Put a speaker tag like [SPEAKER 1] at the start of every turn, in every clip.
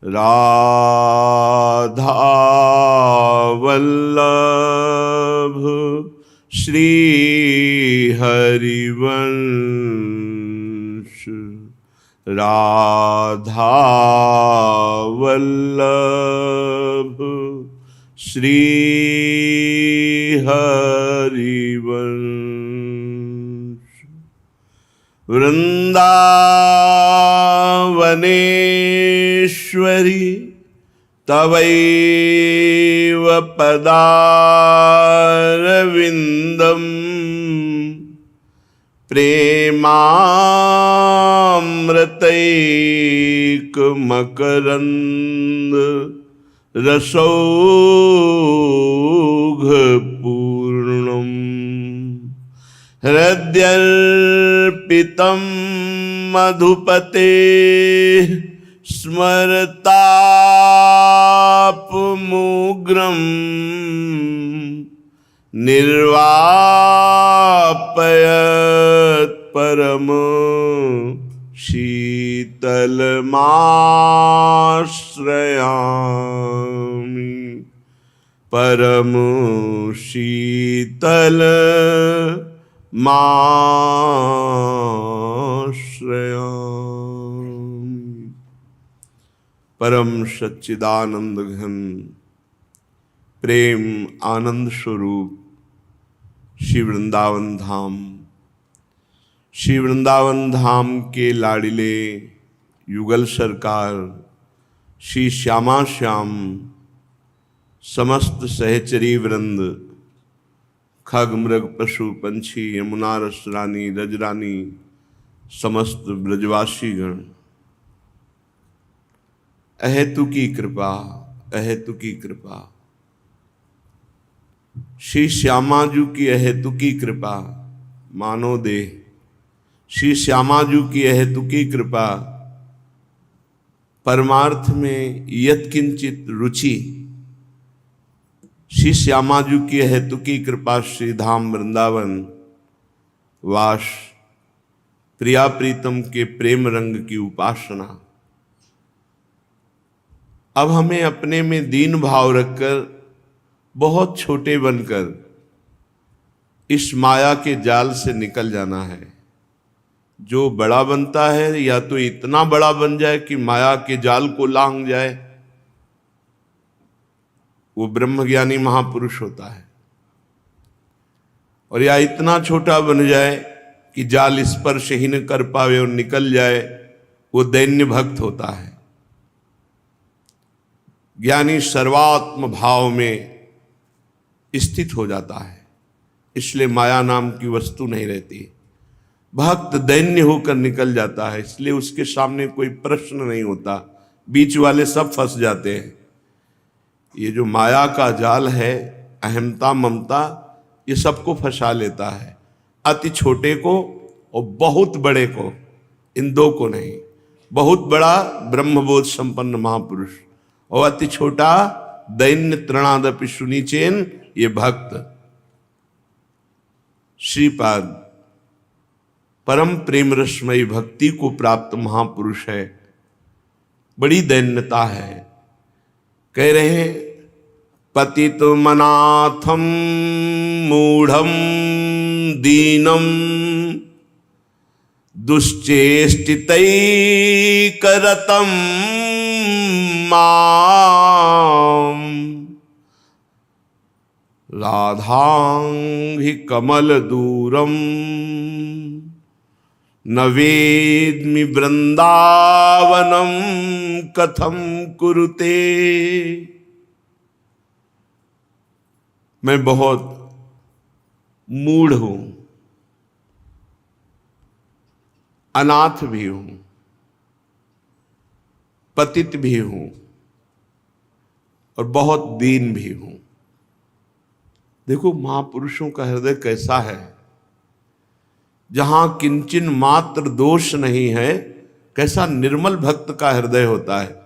[SPEAKER 1] राधा वल्लभ श्री हरिवंश, राधा वल्लभ श्री हरिवंश। वृंदावनेश्वरी तवैव पदारविंदम प्रेमामृतैकमकरंद रसौघपूर्णम् हृद्यर्पितं मधुपते स्मरतापमुग्रं निर्वापयत् परम शीतलमाश्रयामि, परम शीतल माश्रयामि। परम सच्चिदानंद घन प्रेम आनंद स्वरूप श्री वृंदावन धाम, श्री वृंदावन धाम के लाडिले युगल सरकार श्री श्यामा श्याम, समस्त सहचरी वृंद, खग मृग पशु पंछी, यमुना रस रानी, रजरानी, समस्त ब्रजवासी गण, अहेतु की कृपा, अहेतु की कृपा, श्री श्यामाजू की अहेतु की कृपा मानो दे, श्री श्यामाजू की अहेतु की कृपा, परमार्थ में यत्किंचित रुचि, श्री श्यामाजू की हेतु की कृपा, श्री धाम वृंदावन वास, प्रिया प्रीतम के प्रेम रंग की उपासना। अब हमें अपने में दीन भाव रखकर, बहुत छोटे बनकर इस माया के जाल से निकल जाना है। जो बड़ा बनता है या तो इतना बड़ा बन जाए कि माया के जाल को लांघ जाए, वो ब्रह्मज्ञानी महापुरुष होता है, और या इतना छोटा बन जाए कि जाल स्पर्श ही न कर पावे और निकल जाए, वो दैन्य भक्त होता है। ज्ञानी सर्वात्म भाव में स्थित हो जाता है, इसलिए माया नाम की वस्तु नहीं रहती। भक्त दैन्य होकर निकल जाता है, इसलिए उसके सामने कोई प्रश्न नहीं होता, बीच वाले सब फंस जाते हैं। ये जो माया का जाल है, अहमता ममता, ये सबको फंसा लेता है, अति छोटे को और बहुत बड़े को, इन दो को नहीं। बहुत बड़ा ब्रह्मबोध संपन्न महापुरुष और अति छोटा दैन्य तृणादपि सुनीचेन, ये भक्त। श्रीपाद परम प्रेम रसमयी भक्ति को प्राप्त महापुरुष है, बड़ी दैन्यता है। कह रहे हैं पतित मनाथम मूढ़म दीनम दुश्चेष्टितैकरतम माम राधांघि कमल दूरम न वेद्मि वृंदावनम कथम कुरुते। मैं बहुत मूढ़ हूं, अनाथ भी हूं, पतित भी हूं और बहुत दीन भी हूं। देखो महापुरुषों का हृदय कैसा है, जहां किंचन मात्र दोष नहीं है, कैसा निर्मल भक्त का हृदय होता है।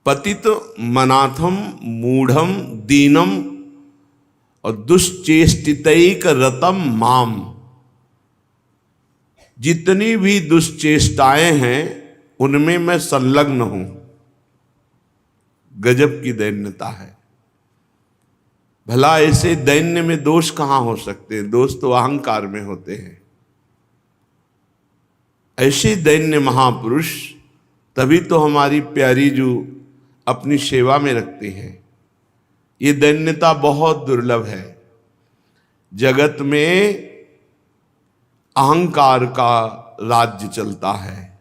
[SPEAKER 1] पतित मनाथम मूढ़म दीनम और दुश्चेष्टितैक रतम माम। जितनी भी दुश्चेष्टाएं हैं उनमें मैं संलग्न हूं। गजब की दैन्यता है। भला ऐसे दैन्य में दोष कहां हो सकते हैं? दोष तो अहंकार में होते हैं। ऐसे दैन्य महापुरुष तभी तो हमारी प्यारी जो अपनी सेवा में रखते हैं। ये दैन्यता बहुत दुर्लभ है। जगत में अहंकार का राज्य चलता है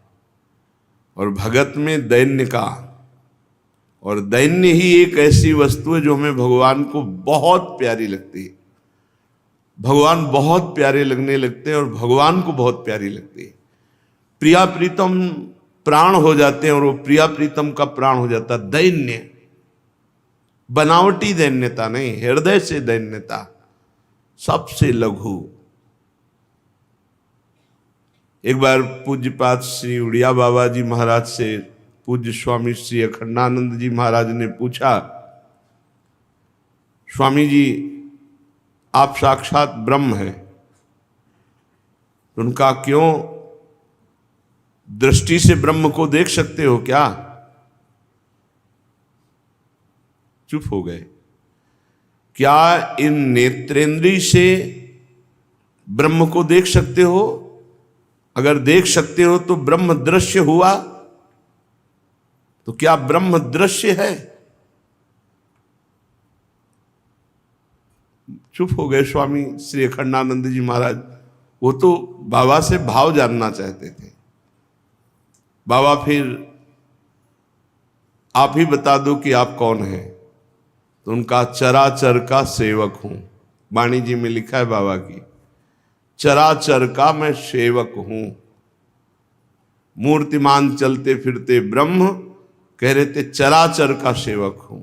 [SPEAKER 1] और भगत में दैन्य का। और दैन्य ही एक ऐसी वस्तु है जो हमें भगवान को बहुत प्यारी लगती है। भगवान बहुत प्यारे लगने लगते हैं और भगवान को बहुत प्यारी लगती है। प्रिया प्रीतम प्राण हो जाते हैं और वो प्रिया प्रीतम का प्राण हो जाता है दैन्य। बनावटी दैन्यता नहीं, हृदय से दैन्यता, सबसे लघु। एक बार पूज्यपाद श्री उड़िया बाबा जी महाराज से पूज्य स्वामी श्री अखंडानंद जी महाराज ने पूछा, स्वामी जी आप साक्षात ब्रह्म हैं, उनका क्यों दृष्टि से ब्रह्म को देख सकते हो क्या? चुप हो गए। क्या इन नेत्रेंद्रिय से ब्रह्म को देख सकते हो? अगर देख सकते हो तो ब्रह्म दृश्य हुआ, तो क्या ब्रह्म दृश्य है? चुप हो गए स्वामी श्री अखंडानंद जी महाराज। वो तो बाबा से भाव जानना चाहते थे। बाबा फिर आप ही बता दो कि आप कौन हैं? तो उनका चराचर का सेवक हूं। वाणी जी में लिखा है बाबा की, चराचर का मैं सेवक हूं। मूर्तिमान चलते फिरते ब्रह्म कह रहे थे चराचर का सेवक हूं।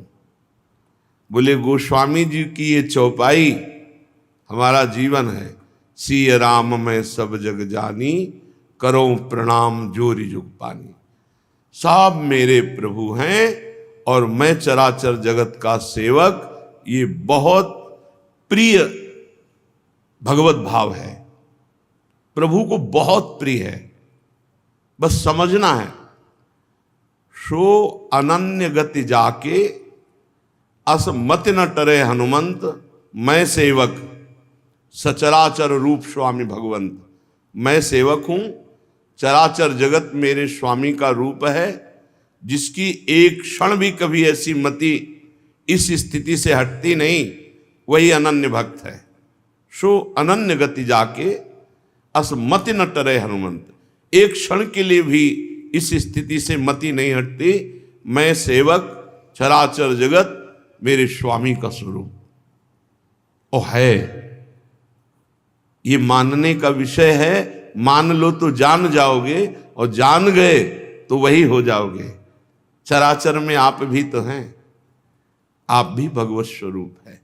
[SPEAKER 1] बोले गोस्वामी जी की ये चौपाई हमारा जीवन है। सिय राम मैं सब जग जानी, करो प्रणाम जोरी जुग पानी। सब मेरे प्रभु हैं और मैं चराचर जगत का सेवक। ये बहुत प्रिय भगवत भाव है, प्रभु को बहुत प्रिय है। बस समझना है। सो अनन्य गति जाके असमति न टरे हनुमंत, मैं सेवक सचराचर रूप स्वामी भगवंत। मैं सेवक हूं, चराचर जगत मेरे स्वामी का रूप है, जिसकी एक क्षण भी कभी ऐसी मति इस स्थिति से हटती नहीं, वही अनन्य भक्त है। सो अनन्य गति जाके असमति न टरे हनुमंत। एक क्षण के लिए भी इस स्थिति से मति नहीं हटती। मैं सेवक, चराचर जगत मेरे स्वामी का स्वरूप ओ है। ये मानने का विषय है। मान लो तो जान जाओगे, और जान गए तो वही हो जाओगे। चराचर में आप भी तो हैं, आप भी भगवत स्वरूप है।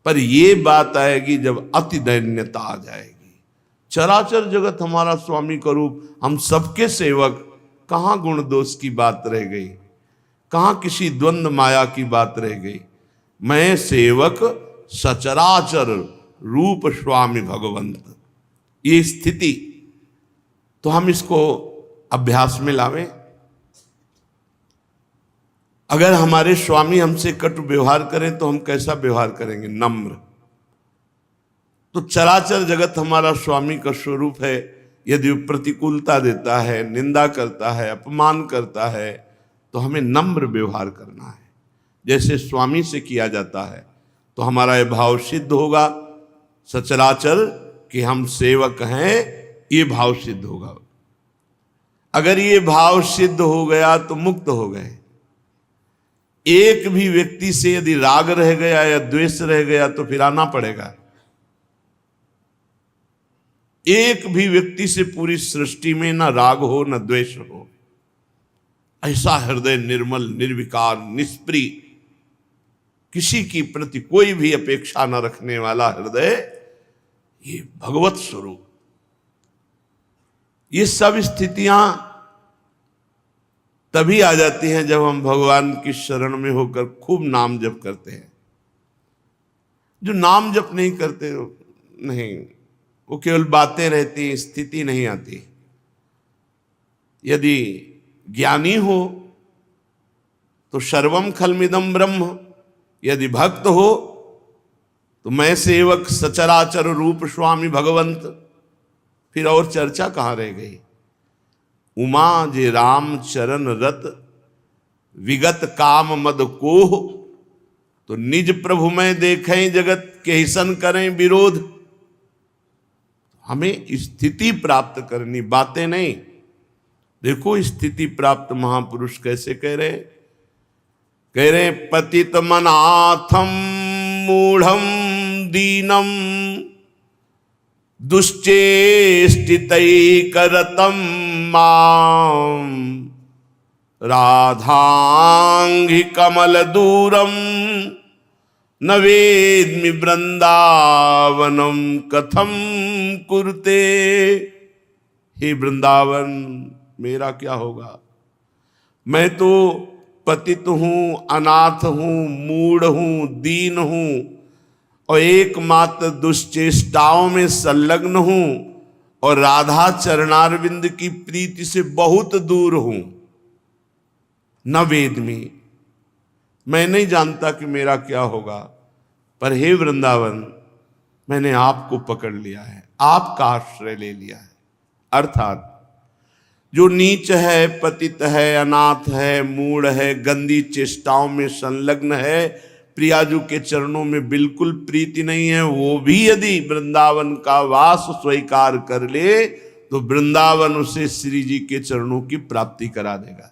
[SPEAKER 1] पर ये बात आएगी जब अति दैन्यता आ जाएगी। चराचर जगत हमारा स्वामी का रूप, हम सबके सेवक। कहाँ गुण दोष की बात रह गई? कहाँ किसी द्वंद्व माया की बात रह गई? मैं सेवक सचराचर रूप स्वामी भगवंत। ये स्थिति तो हम इसको अभ्यास में लावें। अगर हमारे स्वामी हमसे कटु व्यवहार करें तो हम कैसा व्यवहार करेंगे? नम्र। तो चराचर जगत हमारा स्वामी का स्वरूप है। यदि वो प्रतिकूलता देता है, निंदा करता है, अपमान करता है, तो हमें नम्र व्यवहार करना है, जैसे स्वामी से किया जाता है। तो हमारा यह भाव सिद्ध होगा सचराचर कि हम सेवक हैं, ये भाव सिद्ध होगा। अगर ये भाव सिद्ध हो गया तो मुक्त हो गए। एक भी व्यक्ति से यदि राग रह गया या द्वेष रह गया तो फिर आना पड़ेगा। एक भी व्यक्ति से पूरी सृष्टि में ना राग हो ना द्वेष हो। ऐसा हृदय निर्मल, निर्विकार, निष्प्रिय, किसी की प्रति कोई भी अपेक्षा न रखने वाला हृदय, ये भगवत स्वरूप। ये सब स्थितियां तभी आ जाती हैं जब हम भगवान की शरण में होकर खूब नाम जप करते हैं। जो नाम जप नहीं करते नहीं, वो केवल बातें रहती, स्थिति नहीं आती। यदि ज्ञानी हो तो सर्वम खलमिदम ब्रह्म, यदि भक्त हो तो मैं सेवक सचराचर रूप स्वामी भगवंत, फिर और चर्चा कहाँ रह गई। उमा जे राम चरण रत विगत काम मद कोह, तो निज प्रभु में देखें जगत के हिसन करें विरोध। हमें स्थिति प्राप्त करनी, बातें नहीं। देखो स्थिति प्राप्त महापुरुष कैसे कह रहे पतित मनाथम मूढ़म दीनम दुश्चेष्टितैकरतम माम राधांघि कमल दूरम न वेद्मि वृंदावनम कथम कुरुते। हे वृंदावन मेरा क्या होगा, मैं तो पतित हूं, अनाथ हूं, मूढ़ हूं, दीन हूं और एकमात्र दुश्चेष्टाओं में संलग्न हूं और राधा चरणारविंद की प्रीति से बहुत दूर हूं। न वेदमी, मैं नहीं जानता कि मेरा क्या होगा, पर हे वृंदावन मैंने आपको पकड़ लिया है, आपका आश्रय ले लिया है। अर्थात जो नीच है, पतित है, अनाथ है, मूढ़ है, गंदी चेष्टाओं में संलग्न है, प्रियाजू के चरणों में बिल्कुल प्रीति नहीं है, वो भी यदि वृंदावन का वास स्वीकार कर ले तो वृंदावन उसे श्री जी के चरणों की प्राप्ति करा देगा।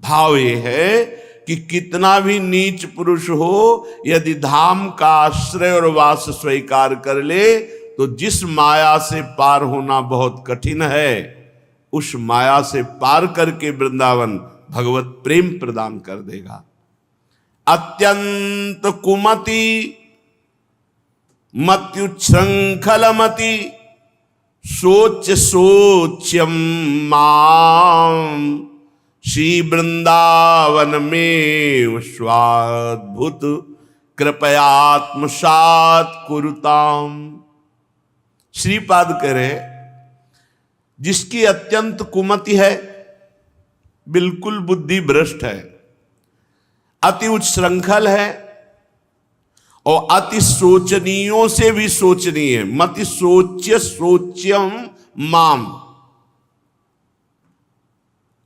[SPEAKER 1] भाव ये है कि कितना भी नीच पुरुष हो, यदि धाम का आश्रय और वास स्वीकार कर ले तो जिस माया से पार होना बहुत कठिन है, उस माया से पार करके वृंदावन भगवत प्रेम प्रदान कर देगा। अत्यंत कुमति मत्युच्छृंखलमति सोच्य सोच्यम माम श्री वृंदावन में स्वाद्भुत कृपयात्मसात कुरुताम। श्रीपाद कह रहे जिसकी अत्यंत कुमति है, बिल्कुल बुद्धि भ्रष्ट है, अति उच्छृंखल है और अति सोचनीयों से भी सोचनीय, मति सोच्य सोच्यम माम।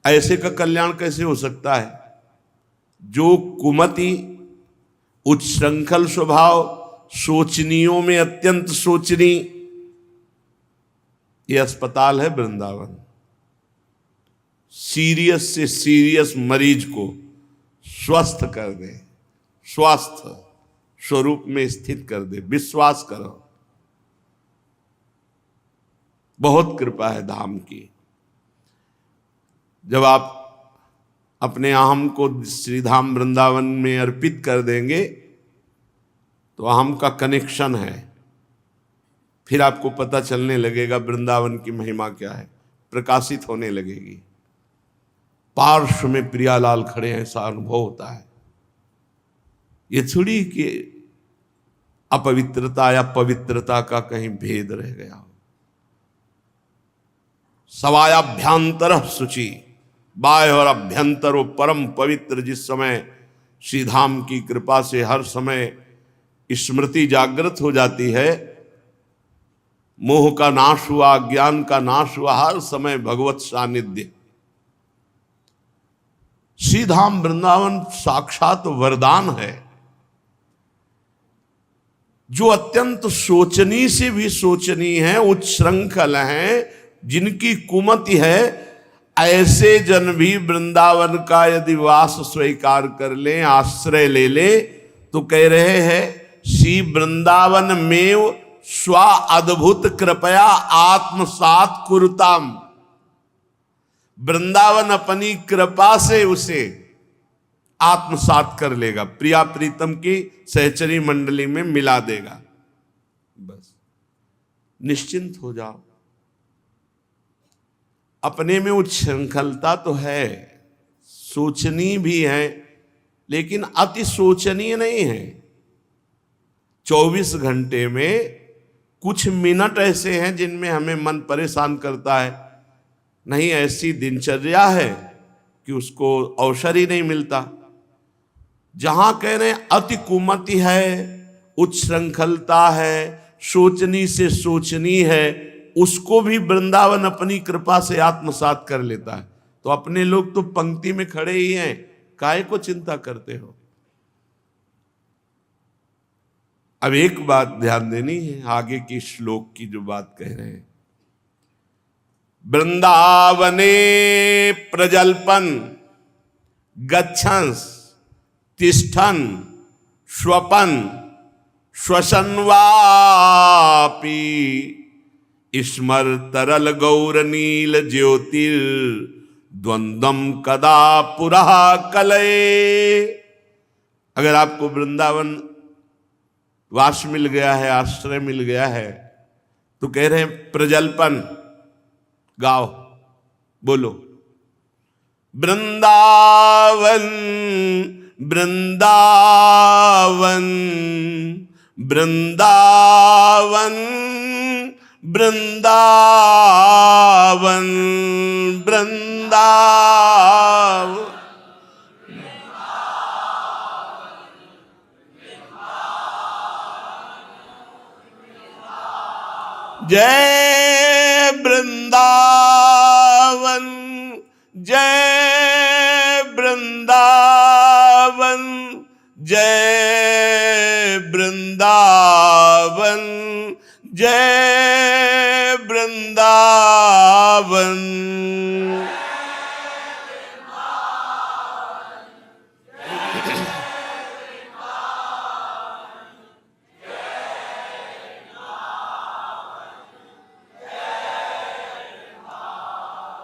[SPEAKER 1] ऐसे का कल्याण कैसे हो सकता है? जो कुमति, उच्छृंखल स्वभाव, सोचनीयों में अत्यंत सोचनी, ये अस्पताल है वृंदावन। सीरियस से सीरियस मरीज को स्वस्थ कर दे, स्वास्थ्य स्वरूप में स्थित कर दे। विश्वास करो, बहुत कृपा है धाम की। जब आप अपने अहम को श्रीधाम वृंदावन में अर्पित कर देंगे तो अहम का कनेक्शन है, फिर आपको पता चलने लगेगा वृंदावन की महिमा क्या है, प्रकाशित होने लगेगी। पार्श्व में प्रियालाल खड़े हैं, ऐसा अनुभव होता है। ये थोड़ी कि अपवित्रता या पवित्रता का कहीं भेद रह गया हो। सवायाभ्यंतर शुचि, बाह्य और अभ्यंतर परम पवित्र। जिस समय श्रीधाम की कृपा से हर समय स्मृति जागृत हो जाती है, मोह का नाश हुआ, ज्ञान का नाश हुआ, हर समय भगवत सानिध्य। श्रीधाम वृंदावन साक्षात वरदान है। जो अत्यंत सोचनी से भी सोचनी है, उच्छृंखल है, जिनकी कुमति है, ऐसे जन भी वृंदावन का यदि वास स्वीकार कर ले, आश्रय ले ले, तो कह रहे हैं श्री वृंदावन में स्वा अद्भुत कृपया आत्मसात कुरुताम। वृंदावन अपनी कृपा से उसे आत्मसात कर लेगा, प्रिया प्रीतम की सहचरी मंडली में मिला देगा। बस निश्चिंत हो जाओ। अपने में उच्छृंखलता तो है, सोचनी भी है, लेकिन अति सोचनीय नहीं है। 24 घंटे में कुछ मिनट ऐसे हैं जिनमें हमें मन परेशान करता है। नहीं, ऐसी दिनचर्या है कि उसको अवसर ही नहीं मिलता। जहां कह रहे हैं अति कुमति है, उच्छृंखलता है, सोचनी से सोचनी है, उसको भी वृंदावन अपनी कृपा से आत्मसात कर लेता है। तो अपने लोग तो पंक्ति में खड़े ही हैं, काहे को चिंता करते हो। अब एक बात ध्यान देनी है, आगे की श्लोक की जो बात कह रहे हैं, वृंदावने प्रजल्पन गच्छंस तिष्ठन स्वपन श्वसन्वापि स्मर तरल गौर नील ज्योतिर द्वंद्वम कदा पुरः कलये। अगर आपको वृंदावन वास मिल गया है, आश्रय मिल गया है, तो कह रहे हैं प्रजल्पन गाओ, बोलो वृंदावन वृंदावन वृंदावन वृंदावन वृंदावन। जय वृंदावन जय वृंदावन जय वृंदावन जय वृंदावन।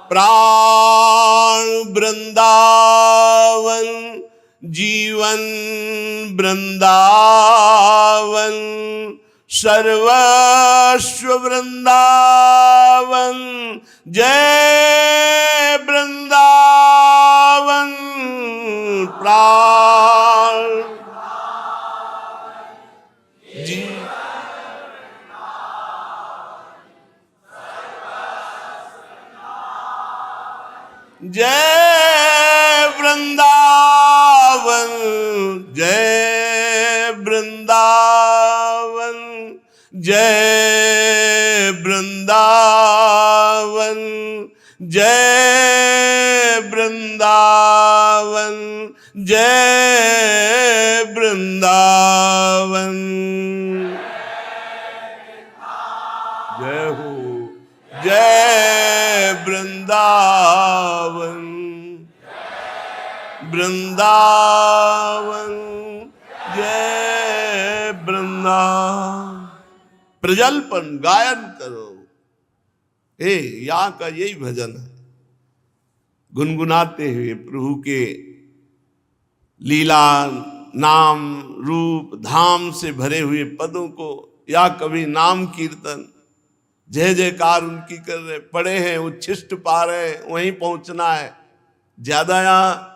[SPEAKER 1] प्राण वृंदावन जीवन वृंदावन सर्वस्व वृंदावन जय वृंदावन। प्राण जी जय वृंदावन जय वृंदावन जय वृंदावन जय वृंदावन जय वृंदावन। जय हो जय वृंदावन वृंदावन जय वृंदावन। प्रजल्पन गायन करो, यहाँ का यही भजन है, गुनगुनाते हुए प्रभु के लीला नाम रूप धाम से भरे हुए पदों को, या कभी नाम कीर्तन जय जयकार उनकी कर रहे, पड़े हैं उच्छिष्ट पा रहे हैं, वहीं पहुंचना है। ज्यादा यहाँ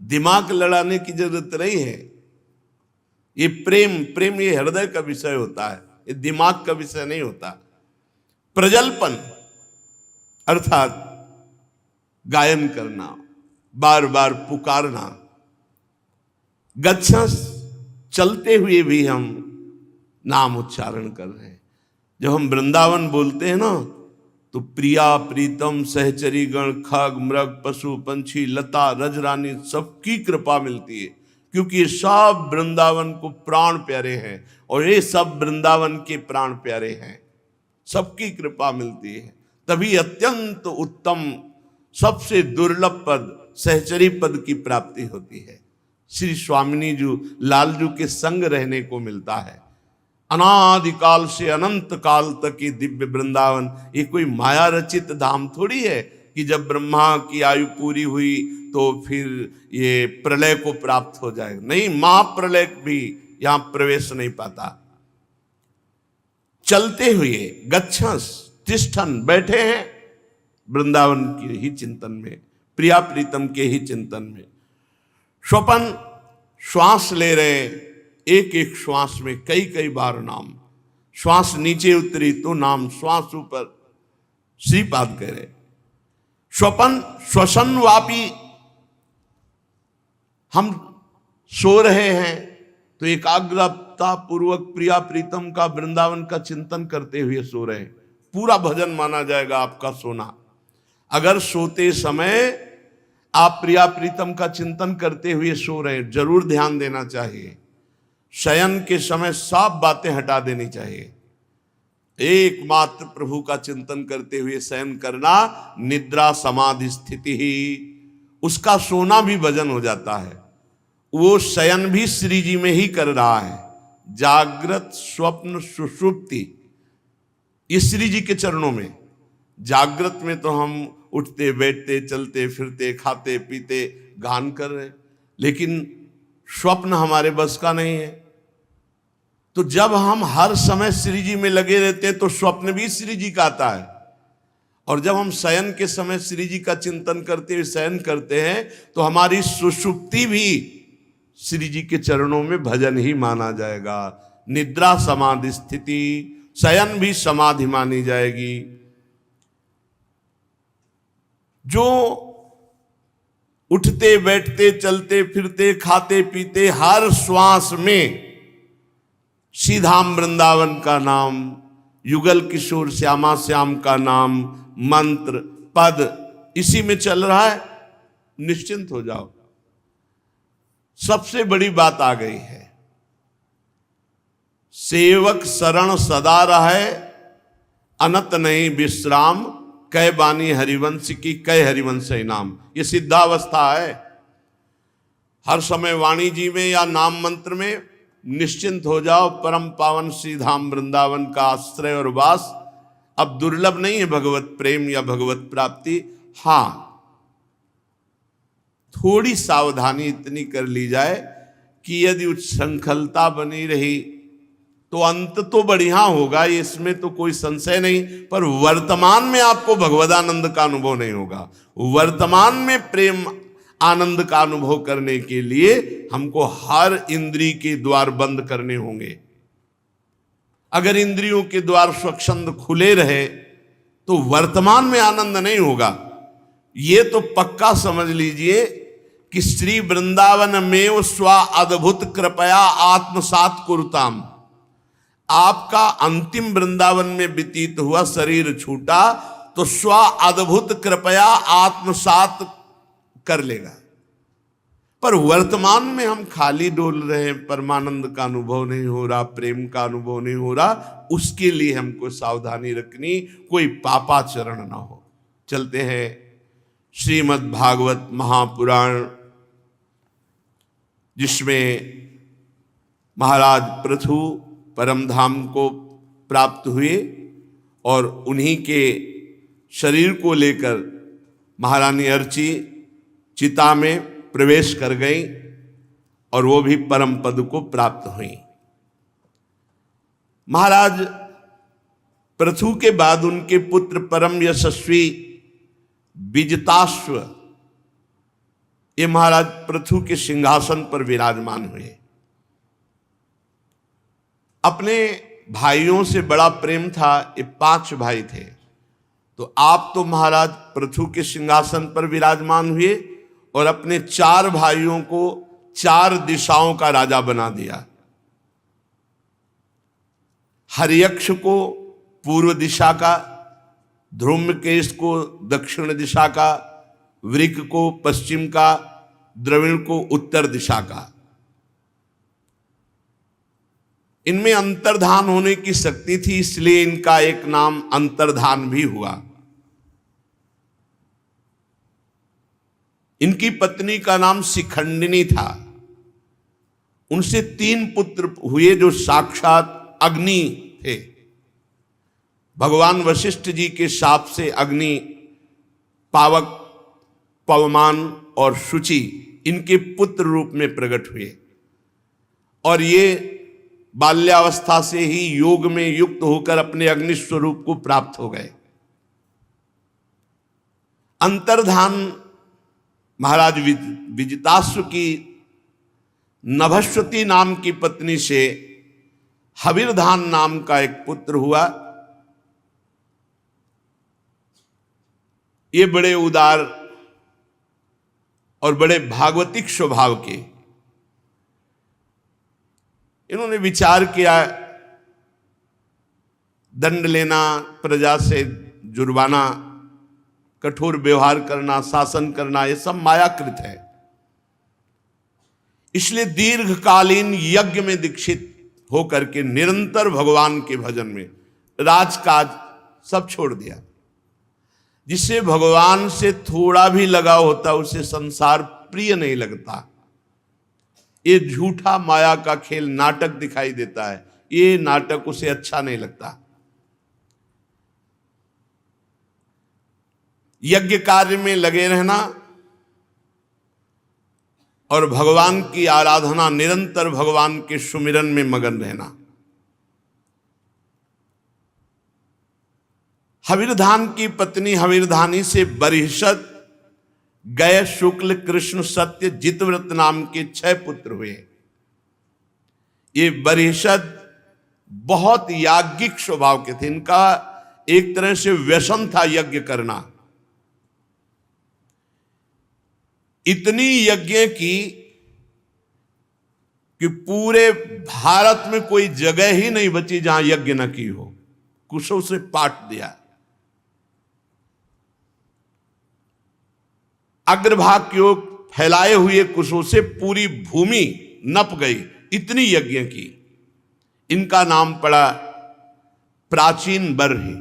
[SPEAKER 1] दिमाग लड़ाने की जरूरत नहीं है। ये प्रेम ये हृदय का विषय होता है, ये दिमाग का विषय नहीं होता। प्रजल्पन अर्थात गायन करना, बार बार पुकारना। गच्छंस चलते हुए भी हम नाम उच्चारण कर रहे हैं। जब हम वृंदावन बोलते हैं ना, तो प्रिया प्रीतम सहचरी गण खग मृग पशु पंछी लता रजरानी सबकी कृपा मिलती है, क्योंकि ये सब वृंदावन को प्राण प्यारे हैं और ये सब वृंदावन के प्राण प्यारे हैं, सबकी कृपा मिलती है। तभी अत्यंत उत्तम सबसे दुर्लभ पद सहचरी पद की प्राप्ति होती है। श्री स्वामिनी जी लालजू के संग रहने को मिलता है। अनादिकाल से अनंत काल तक की दिव्य वृंदावन ये कोई माया रचित धाम थोड़ी है कि जब ब्रह्मा की आयु पूरी हुई तो फिर ये प्रलय को प्राप्त हो जाएगा। नहीं, महाप्रलय भी यहां प्रवेश नहीं पाता। चलते हुए गच्छंस तिष्ठन बैठे हैं वृंदावन के ही चिंतन में, प्रिया प्रीतम के ही चिंतन में। स्वपन श्वास ले रहे, एक एक श्वास में कई कई बार नाम। श्वास नीचे उतरी तो नाम, श्वास ऊपर श्रीपाद कह रहे। श्वसन वापी, हम सो रहे हैं तो एकाग्रता पूर्वक प्रिया प्रीतम का, वृंदावन का चिंतन करते हुए सो रहे हैं, पूरा भजन माना जाएगा आपका सोना। अगर सोते समय आप प्रिया प्रीतम का चिंतन करते हुए सो रहे हैं, जरूर ध्यान देना चाहिए। शयन के समय सब बातें हटा देनी चाहिए, एकमात्र प्रभु का चिंतन करते हुए शयन करना, निद्रा समाधि स्थिति ही, उसका सोना भी भजन हो जाता है। वो शयन भी श्री जी में ही कर रहा है, जागृत स्वप्न सुषुप्ति ये श्री जी के चरणों में। जागृत में तो हम उठते बैठते चलते फिरते खाते पीते गान कर रहे, लेकिन स्वप्न हमारे बस का नहीं है। तो जब हम हर समय श्री जी में लगे रहते हैं तो स्वप्न भी श्री जी का आता है, और जब हम शयन के समय श्री जी का चिंतन करते हुए शयन करते हैं तो हमारी सुषुप्ति भी श्री जी के चरणों में भजन ही माना जाएगा। निद्रा समाधि स्थिति, शयन भी समाधि मानी जाएगी। जो उठते बैठते चलते फिरते खाते पीते हर श्वास में श्री धाम वृंदावन का नाम, युगल किशोर श्यामा श्याम का नाम, मंत्र पद इसी में चल रहा है, निश्चिंत हो जाओ। सबसे बड़ी बात आ गई है, सेवक शरण सदा रहे, अनत नहीं विश्राम, कै बानी हरिवंश की कै हरिवंश नाम। ये सिद्धावस्था है। हर समय वाणी जी में या नाम मंत्र में निश्चिंत हो जाओ। परम पावन श्री धाम वृंदावन का आश्रय और वास अब दुर्लभ नहीं है भगवत प्रेम या भगवत प्राप्ति। हाँ, थोड़ी सावधानी इतनी कर ली जाए कि यदि उच्छृंखलता बनी रही तो अंत तो बढ़िया होगा, इसमें तो कोई संशय नहीं, पर वर्तमान में आपको भगवदानंद का अनुभव नहीं होगा। वर्तमान में प्रेम आनंद का अनुभव करने के लिए हमको हर इंद्रिय के द्वार बंद करने होंगे। अगर इंद्रियों के द्वार स्वच्छंद खुले रहे तो वर्तमान में आनंद नहीं होगा। ये तो पक्का समझ लीजिए कि श्री वृंदावन में स्वा अद्भुत कृपया आत्मसात कुरुताम, आपका अंतिम वृंदावन में व्यतीत हुआ शरीर छूटा तो स्वा अद्भुत कृपया आत्मसात कर लेगा। पर वर्तमान में हम खाली डोल रहे हैं, परमानंद का अनुभव नहीं हो रहा, प्रेम का अनुभव नहीं हो रहा, उसके लिए हमको सावधानी रखनी, कोई पापाचरण ना हो। चलते हैं श्रीमद् भागवत महापुराण, जिसमें महाराज पृथु परम धाम को प्राप्त हुए और उन्हीं के शरीर को लेकर महारानी अर्ची चिता में प्रवेश कर गई और वो भी परम पद को प्राप्त हुई। महाराज पृथु के बाद उनके पुत्र परम यशस्वी विजिताश्व ये महाराज पृथु के सिंहासन पर विराजमान हुए। अपने भाइयों से बड़ा प्रेम था, ये 5 भाई थे, तो आप तो महाराज पृथु के सिंहासन पर विराजमान हुए और अपने 4 भाइयों को 4 दिशाओं का राजा बना दिया। हर्यक्ष को पूर्व दिशा का, ध्रुमकेश को दक्षिण दिशा का, वृक को पश्चिम का, द्रविण को उत्तर दिशा का। इनमें अंतर्धान होने की शक्ति थी, इसलिए इनका एक नाम अंतर्धान भी हुआ। इनकी पत्नी का नाम शिखंडिनी था। उनसे 3 पुत्र हुए जो साक्षात अग्नि थे। भगवान वशिष्ठ जी के शाप से अग्नि, पावक, पवमान और शुचि इनके पुत्र रूप में प्रकट हुए और ये बाल्यावस्था से ही योग में युक्त होकर अपने अग्नि स्वरूप को प्राप्त हो गए। अंतर्धान महाराज विजिताश्व की नभस्वती नाम की पत्नी से हविर्धान नाम का एक पुत्र हुआ। ये बड़े उदार और बड़े भागवतिक स्वभाव के, इन्होंने विचार किया दंड लेना, प्रजा से जुर्माना, कठोर व्यवहार करना, शासन करना, ये सब मायाकृत है। इसलिए दीर्घकालीन यज्ञ में दीक्षित होकर के निरंतर भगवान के भजन में राजकाज सब छोड़ दिया। जिसे भगवान से थोड़ा भी लगाव होता उसे संसार प्रिय नहीं लगता। ये झूठा माया का खेल नाटक दिखाई देता है, ये नाटक उसे अच्छा नहीं लगता। यज्ञ कार्य में लगे रहना और भगवान की आराधना, निरंतर भगवान के सुमिरन में मगन रहना। हविर्धान की पत्नी हविर्धानी से बरिषद, गय, शुक्ल, कृष्ण, सत्य, जितव्रत नाम के 6 पुत्र हुए। ये बरिषद बहुत याज्ञिक स्वभाव के थे। इनका एक तरह से व्यसन था यज्ञ करना। इतनी यज्ञ की कि पूरे भारत में कोई जगह ही नहीं बची जहां यज्ञ न की हो। कुशों से पाट दिया। अग्रभाग की ओर फैलाए हुए कुशों से पूरी भूमि नप गई, इतनी यज्ञ की। इनका नाम पड़ा प्राचीन बर्हि।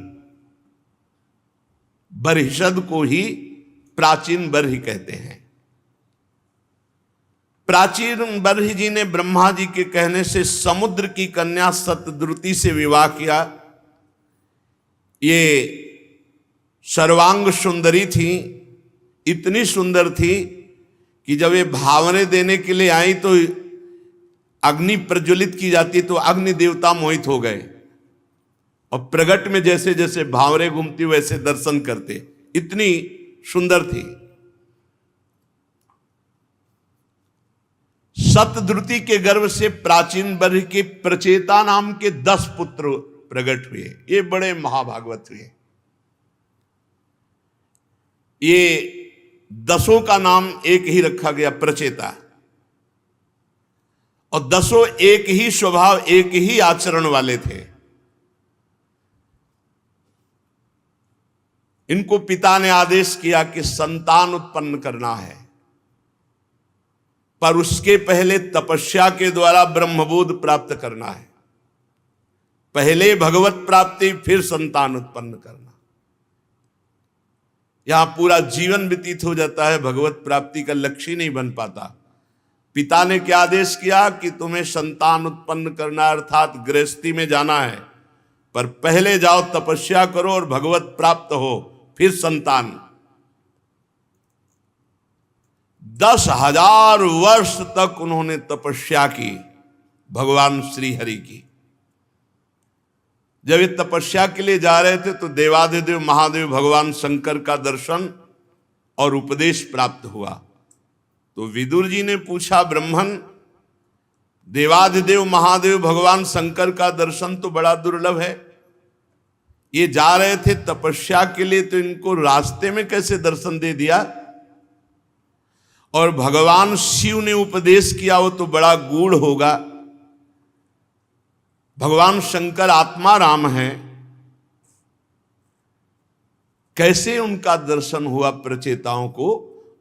[SPEAKER 1] बरिषद को ही प्राचीन बर्हि कहते हैं। प्राचीन बर्हि जी ने ब्रह्मा जी के कहने से समुद्र की कन्या सतद्रुति से विवाह किया। ये सर्वांग सुंदरी थी, इतनी सुंदर थी कि जब ये भावने देने के लिए आई तो अग्नि प्रज्वलित की जाती तो अग्नि देवता मोहित हो गए और प्रगट में जैसे जैसे भावरे घूमती वैसे दर्शन करते, इतनी सुंदर थी। सतद्रुति के गर्भ से प्राचीन बर्हि के प्रचेता नाम के 10 पुत्र प्रकट हुए। ये बड़े महाभागवत हुए। ये 10 का नाम एक ही रखा गया, प्रचेता। और 10 एक ही स्वभाव, एक ही आचरण वाले थे। इनको पिता ने आदेश किया कि संतान उत्पन्न करना है, पर उसके पहले तपस्या के द्वारा ब्रह्मबोध प्राप्त करना है। पहले भगवत प्राप्ति, फिर संतान उत्पन्न करना। यहां पूरा जीवन व्यतीत हो जाता है, भगवत प्राप्ति का लक्ष्य ही नहीं बन पाता। पिता ने क्या आदेश किया कि तुम्हें संतान उत्पन्न करना अर्थात गृहस्थी में जाना है, पर पहले जाओ तपस्या करो और भगवत प्राप्त हो, फिर संतान। 10,000 वर्ष तक उन्होंने तपस्या की भगवान श्री हरि की। जब ये तपस्या के लिए जा रहे थे तो देवाधिदेव महादेव भगवान शंकर का दर्शन और उपदेश प्राप्त हुआ। तो विदुर जी ने पूछा, ब्रह्मन, देवाधिदेव महादेव भगवान शंकर का दर्शन तो बड़ा दुर्लभ है, ये जा रहे थे तपस्या के लिए तो इनको रास्ते में कैसे दर्शन दे दिया? और भगवान शिव ने उपदेश किया वो तो बड़ा गूढ़ होगा। भगवान शंकर आत्मा राम है, कैसे उनका दर्शन हुआ प्रचेताओं को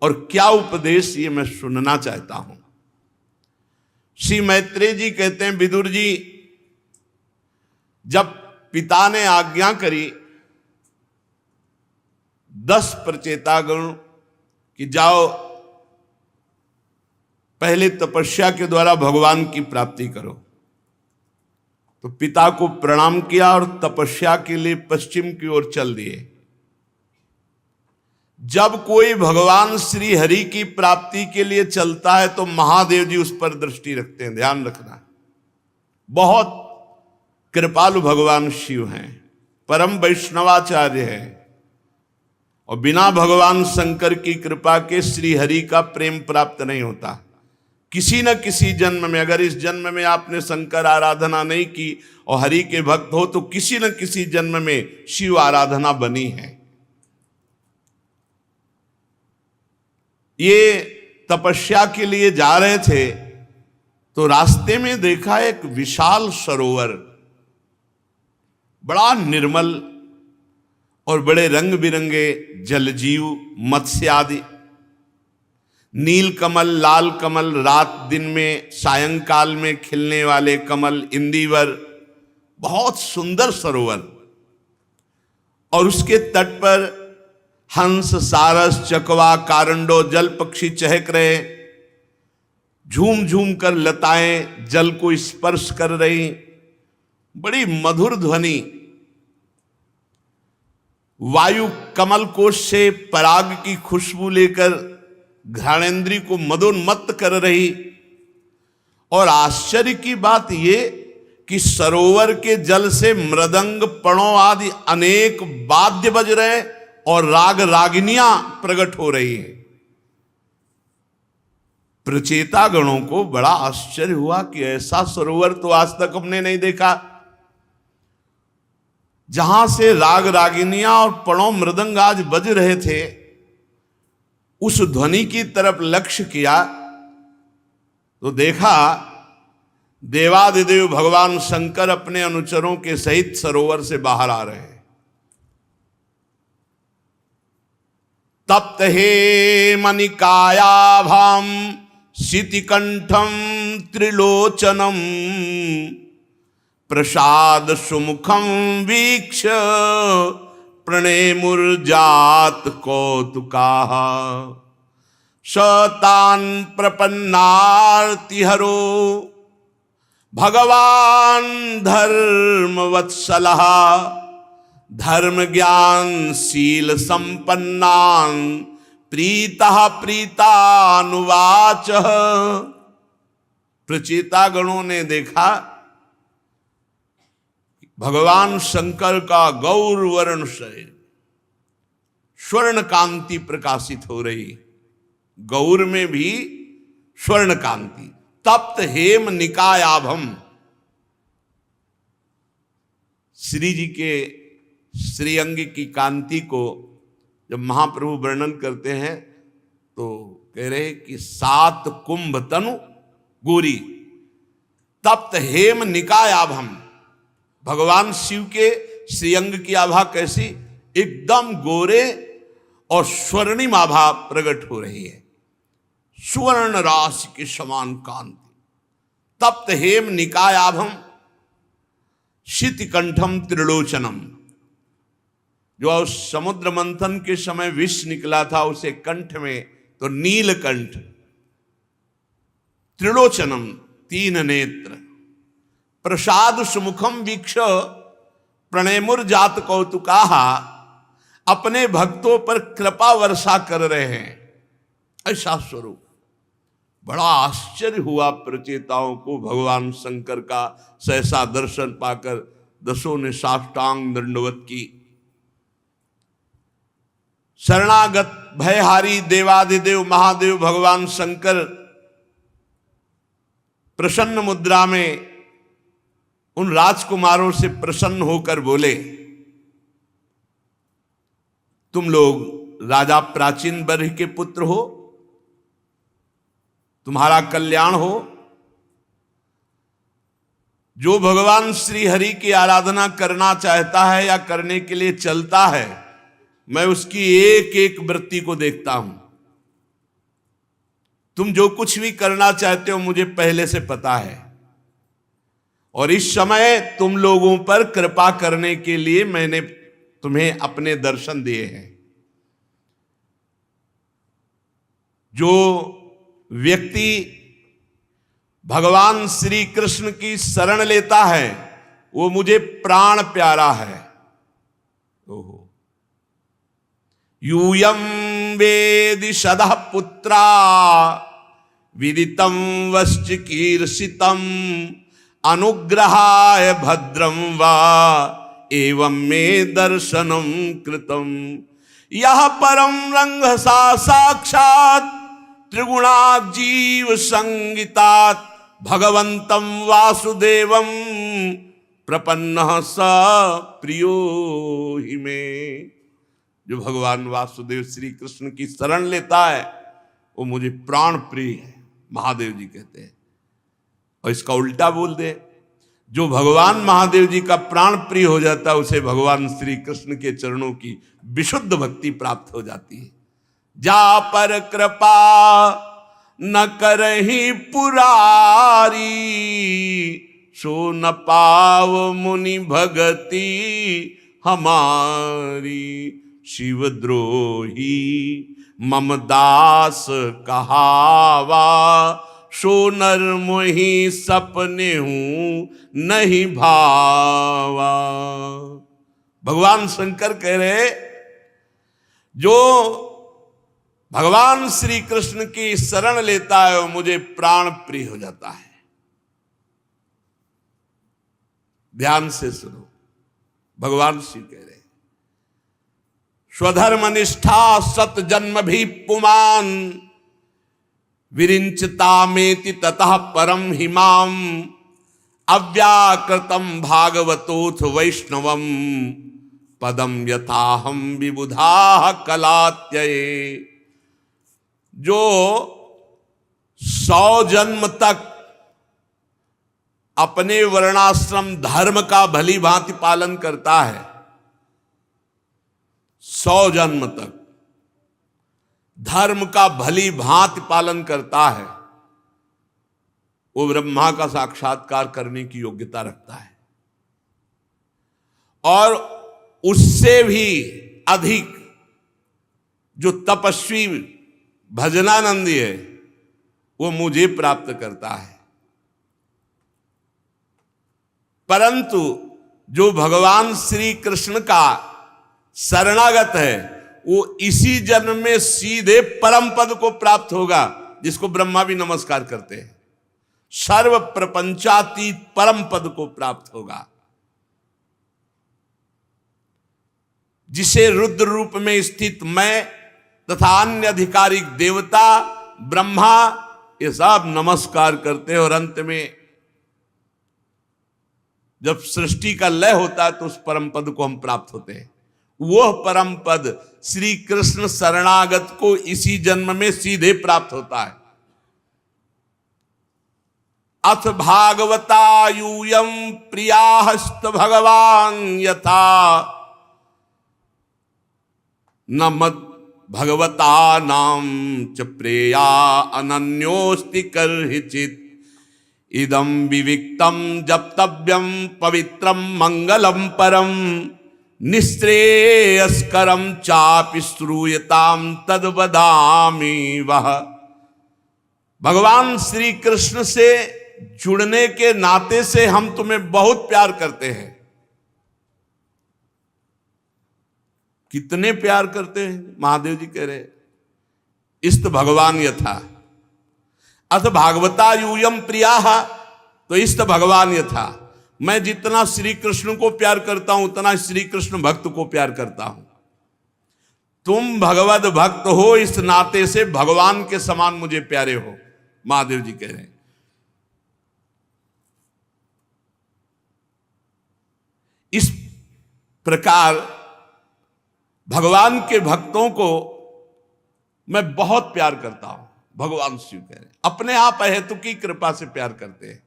[SPEAKER 1] और क्या उपदेश, ये मैं सुनना चाहता हूं। श्री मैत्रेय जी कहते हैं, विदुर जी, जब पिता ने आज्ञा करी 10 प्रचेतागण कि जाओ पहले तपस्या के द्वारा भगवान की प्राप्ति करो, तो पिता को प्रणाम किया और तपस्या के लिए पश्चिम की ओर चल दिए। जब कोई भगवान श्री हरि की प्राप्ति के लिए चलता है तो महादेव जी उस पर दृष्टि रखते हैं, ध्यान रखना। बहुत कृपालु भगवान शिव हैं, परम वैष्णवाचार्य हैं, और बिना भगवान शंकर की कृपा के श्री हरि का प्रेम प्राप्त नहीं होता। किसी न किसी जन्म में, अगर इस जन्म में आपने शंकर आराधना नहीं की और हरि के भक्त हो तो किसी न किसी जन्म में शिव आराधना बनी है। ये तपस्या के लिए जा रहे थे तो रास्ते में देखा एक विशाल सरोवर, बड़ा निर्मल और बड़े रंग बिरंगे जलजीव, मत्स्य आदि, नील कमल, लाल कमल, रात दिन में सायंकाल में खिलने वाले कमल, इंदिवर, बहुत सुंदर सरोवर। और उसके तट पर हंस, सारस, चकवा, कारंडो, जल पक्षी चहक रहे, झूम झूम कर लताएं जल को स्पर्श कर रही, बड़ी मधुर ध्वनि। वायु कमल कोश से पराग की खुशबू लेकर घ्राणेन्द्रिय को मदोन्मत्त कर रही। और आश्चर्य की बात यह कि सरोवर के जल से मृदंग, पणों आदि अनेक वाद्य बज रहे और राग रागिनियां प्रकट हो रही हैं। प्रचेता गणों को बड़ा आश्चर्य हुआ कि ऐसा सरोवर तो आज तक हमने नहीं देखा, जहां से राग रागिनियां और पणों मृदंग आज बज रहे थे। उस ध्वनि की तरफ लक्ष्य किया तो देखा देवादिदेव भगवान शंकर अपने अनुचरों के सहित सरोवर से बाहर आ रहे हैं। तप्त हे मनिकायाभाम शितिकंठम त्रिलोचनम प्रसाद सुमुखम वीक्ष प्रणेमुर्जात कौतुकाः शतान प्रपन्नार्तिहरो भगवान धर्मवत्सलः धर्म ज्ञान शील संपन्नान प्रीतः प्रीतानुवाच। प्रचेता गणों ने देखा भगवान शंकर का गौर वर्ण शरीर, स्वर्ण कांति प्रकाशित हो रही, गौर में भी स्वर्ण कांति। तप्त हेम निकायाभम, श्री जी के श्रीअंग की कांति को जब महाप्रभु वर्णन करते हैं तो कह रहे कि 7 कुंभ तनु गोरी। तप्त हेम निकायाभम, भगवान शिव के श्रीअंग की आभा कैसी, एकदम गोरे और स्वर्णिम आभा प्रकट हो रही है, सुवर्ण राशि के समान कांति। तप्त हेम निकायाभम शितिकंठम त्रिलोचनम, जो समुद्र मंथन के समय विष निकला था उसे कंठ में तो नीलकंठ, त्रिलोचनम 3 नेत्र, प्रसाद सुमुखम वीक्ष प्रणेमुर्जात कौतुकाः, अपने भक्तों पर कृपा वर्षा कर रहे हैं, ऐसा स्वरूप। बड़ा आश्चर्य हुआ प्रचेताओं को भगवान शंकर का सहसा दर्शन पाकर। दसों ने साष्टांग दंडवत की। शरणागत भयहारी देवादिदेव महादेव भगवान शंकर प्रसन्न मुद्रा में उन राजकुमारों से प्रसन्न होकर बोले, तुम लोग राजा प्राचीन बर्ह के पुत्र हो, तुम्हारा कल्याण हो। जो भगवान श्री हरि की आराधना करना चाहता है या करने के लिए चलता है, मैं उसकी एक एक वृत्ति को देखता हूं। तुम जो कुछ भी करना चाहते हो मुझे पहले से पता है, और इस समय तुम लोगों पर कृपा करने के लिए मैंने तुम्हें अपने दर्शन दिए हैं। जो व्यक्ति भगवान श्री कृष्ण की शरण लेता है वो मुझे प्राण प्यारा है। ओहो, यूयं वेदि सदा पुत्रा विदितं वश्च कीर्षितं अनुग्रहाय भद्रं वा एवं मे दर्शनं कृतं। यह परम रंग सा साक्षात त्रिगुणाजीव संगितात भगवंतं वासुदेवं प्रपन्नः स प्रियो हि मे। जो भगवान वासुदेव श्री कृष्ण की शरण लेता है वो मुझे प्राण प्रिय है, महादेव जी कहते हैं। और इसका उल्टा बोल दे, जो भगवान महादेव जी का प्राण प्रिय हो जाता है उसे भगवान श्री कृष्ण के चरणों की विशुद्ध भक्ति प्राप्त हो जाती है। जा पर कृपा न करही पुरारी, सो न पाव मुनि भगति हमारी। शिवद्रोही मम दास कहावा, सो नर मोहि सपने हूं नहीं भावा। भगवान शंकर कह रहे, जो भगवान श्री कृष्ण की शरण लेता है वो मुझे प्राण प्रिय हो जाता है। ध्यान से सुनो, भगवान श्री कह रहे, स्वधर्म निष्ठा सत जन्म भी पुमान, विरिंचतामेति ततः परम हिमाम, अव्याकृतम भागवतोथ वैष्णवम, पदम यथाहम विबुधा कलात्यये। जो 100 जन्म तक अपने वर्णाश्रम धर्म का भली भांति पालन करता है, 100 जन्म तक धर्म का भली भांति पालन करता है, वो ब्रह्मा का साक्षात्कार करने की योग्यता रखता है। और उससे भी अधिक जो तपस्वी भजनानंदी है वो मुझे प्राप्त करता है। परंतु जो भगवान श्री कृष्ण का शरणागत है वो इसी जन्म में सीधे परम पद को प्राप्त होगा, जिसको ब्रह्मा भी नमस्कार करते हैं। सर्व प्रपंचातीत परम पद को प्राप्त होगा, जिसे रुद्र रूप में स्थित मैं तथा अन्य अधिकारिक देवता ब्रह्मा ये सब नमस्कार करते हैं। और अंत में जब सृष्टि का लय होता है तो उस परम पद को हम प्राप्त होते हैं। वह परम पद श्री कृष्ण शरणागत को इसी जन्म में सीधे प्राप्त होता है। अथ भागवता यूयम प्रियास्त भगवान यथा, न मद भगवता नाम च प्रेया अनन्योस्ति कर्हिचित, इदं विविक्तम जप्तव्यम पवित्रम मंगलम परम, निश्रेयस्करम चापि श्रूयताम तद वदामि वह। भगवान श्री कृष्ण से जुड़ने के नाते से हम तुम्हें बहुत प्यार करते हैं। कितने प्यार करते हैं? महादेव जी कह रहे, इस्त भगवान यथा, अथ भागवता यूयम प्रियाः, तो इस्त भगवान यथा, मैं जितना श्री कृष्ण को प्यार करता हूं उतना श्री कृष्ण भक्त को प्यार करता हूं। तुम भगवद भक्त हो, इस नाते से भगवान के समान मुझे प्यारे हो। महादेव जी कह रहे हैं। इस प्रकार भगवान के भक्तों को मैं बहुत प्यार करता हूं। भगवान शिव कह रहे हैं, अपने आप अहेतु की कृपा से प्यार करते हैं।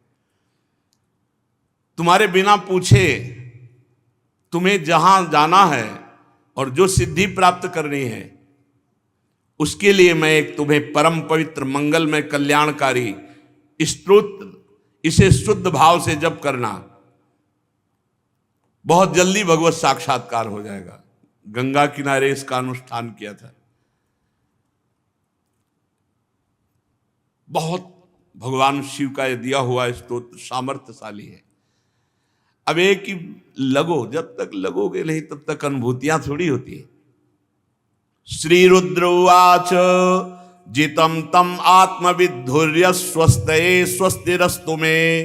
[SPEAKER 1] तुम्हारे बिना पूछे तुम्हें जहां जाना है और जो सिद्धि प्राप्त करनी है, उसके लिए मैं एक तुम्हें परम पवित्र मंगलमय कल्याणकारी स्तोत्र, इसे शुद्ध भाव से जप करना, बहुत जल्दी भगवत साक्षात्कार हो जाएगा। गंगा किनारे इसका अनुष्ठान किया था। बहुत भगवान शिव का यह दिया हुआ स्तोत्र सामर्थ्यशाली है। अब एक ही लगो, जब तक लगोगे नहीं तब तक अनुभूतियां थोड़ी होती है। श्री रुद्र उवाच जितम तम आत्मविद्धुर्य स्वस्ते स्वस्तिरस्तु मे,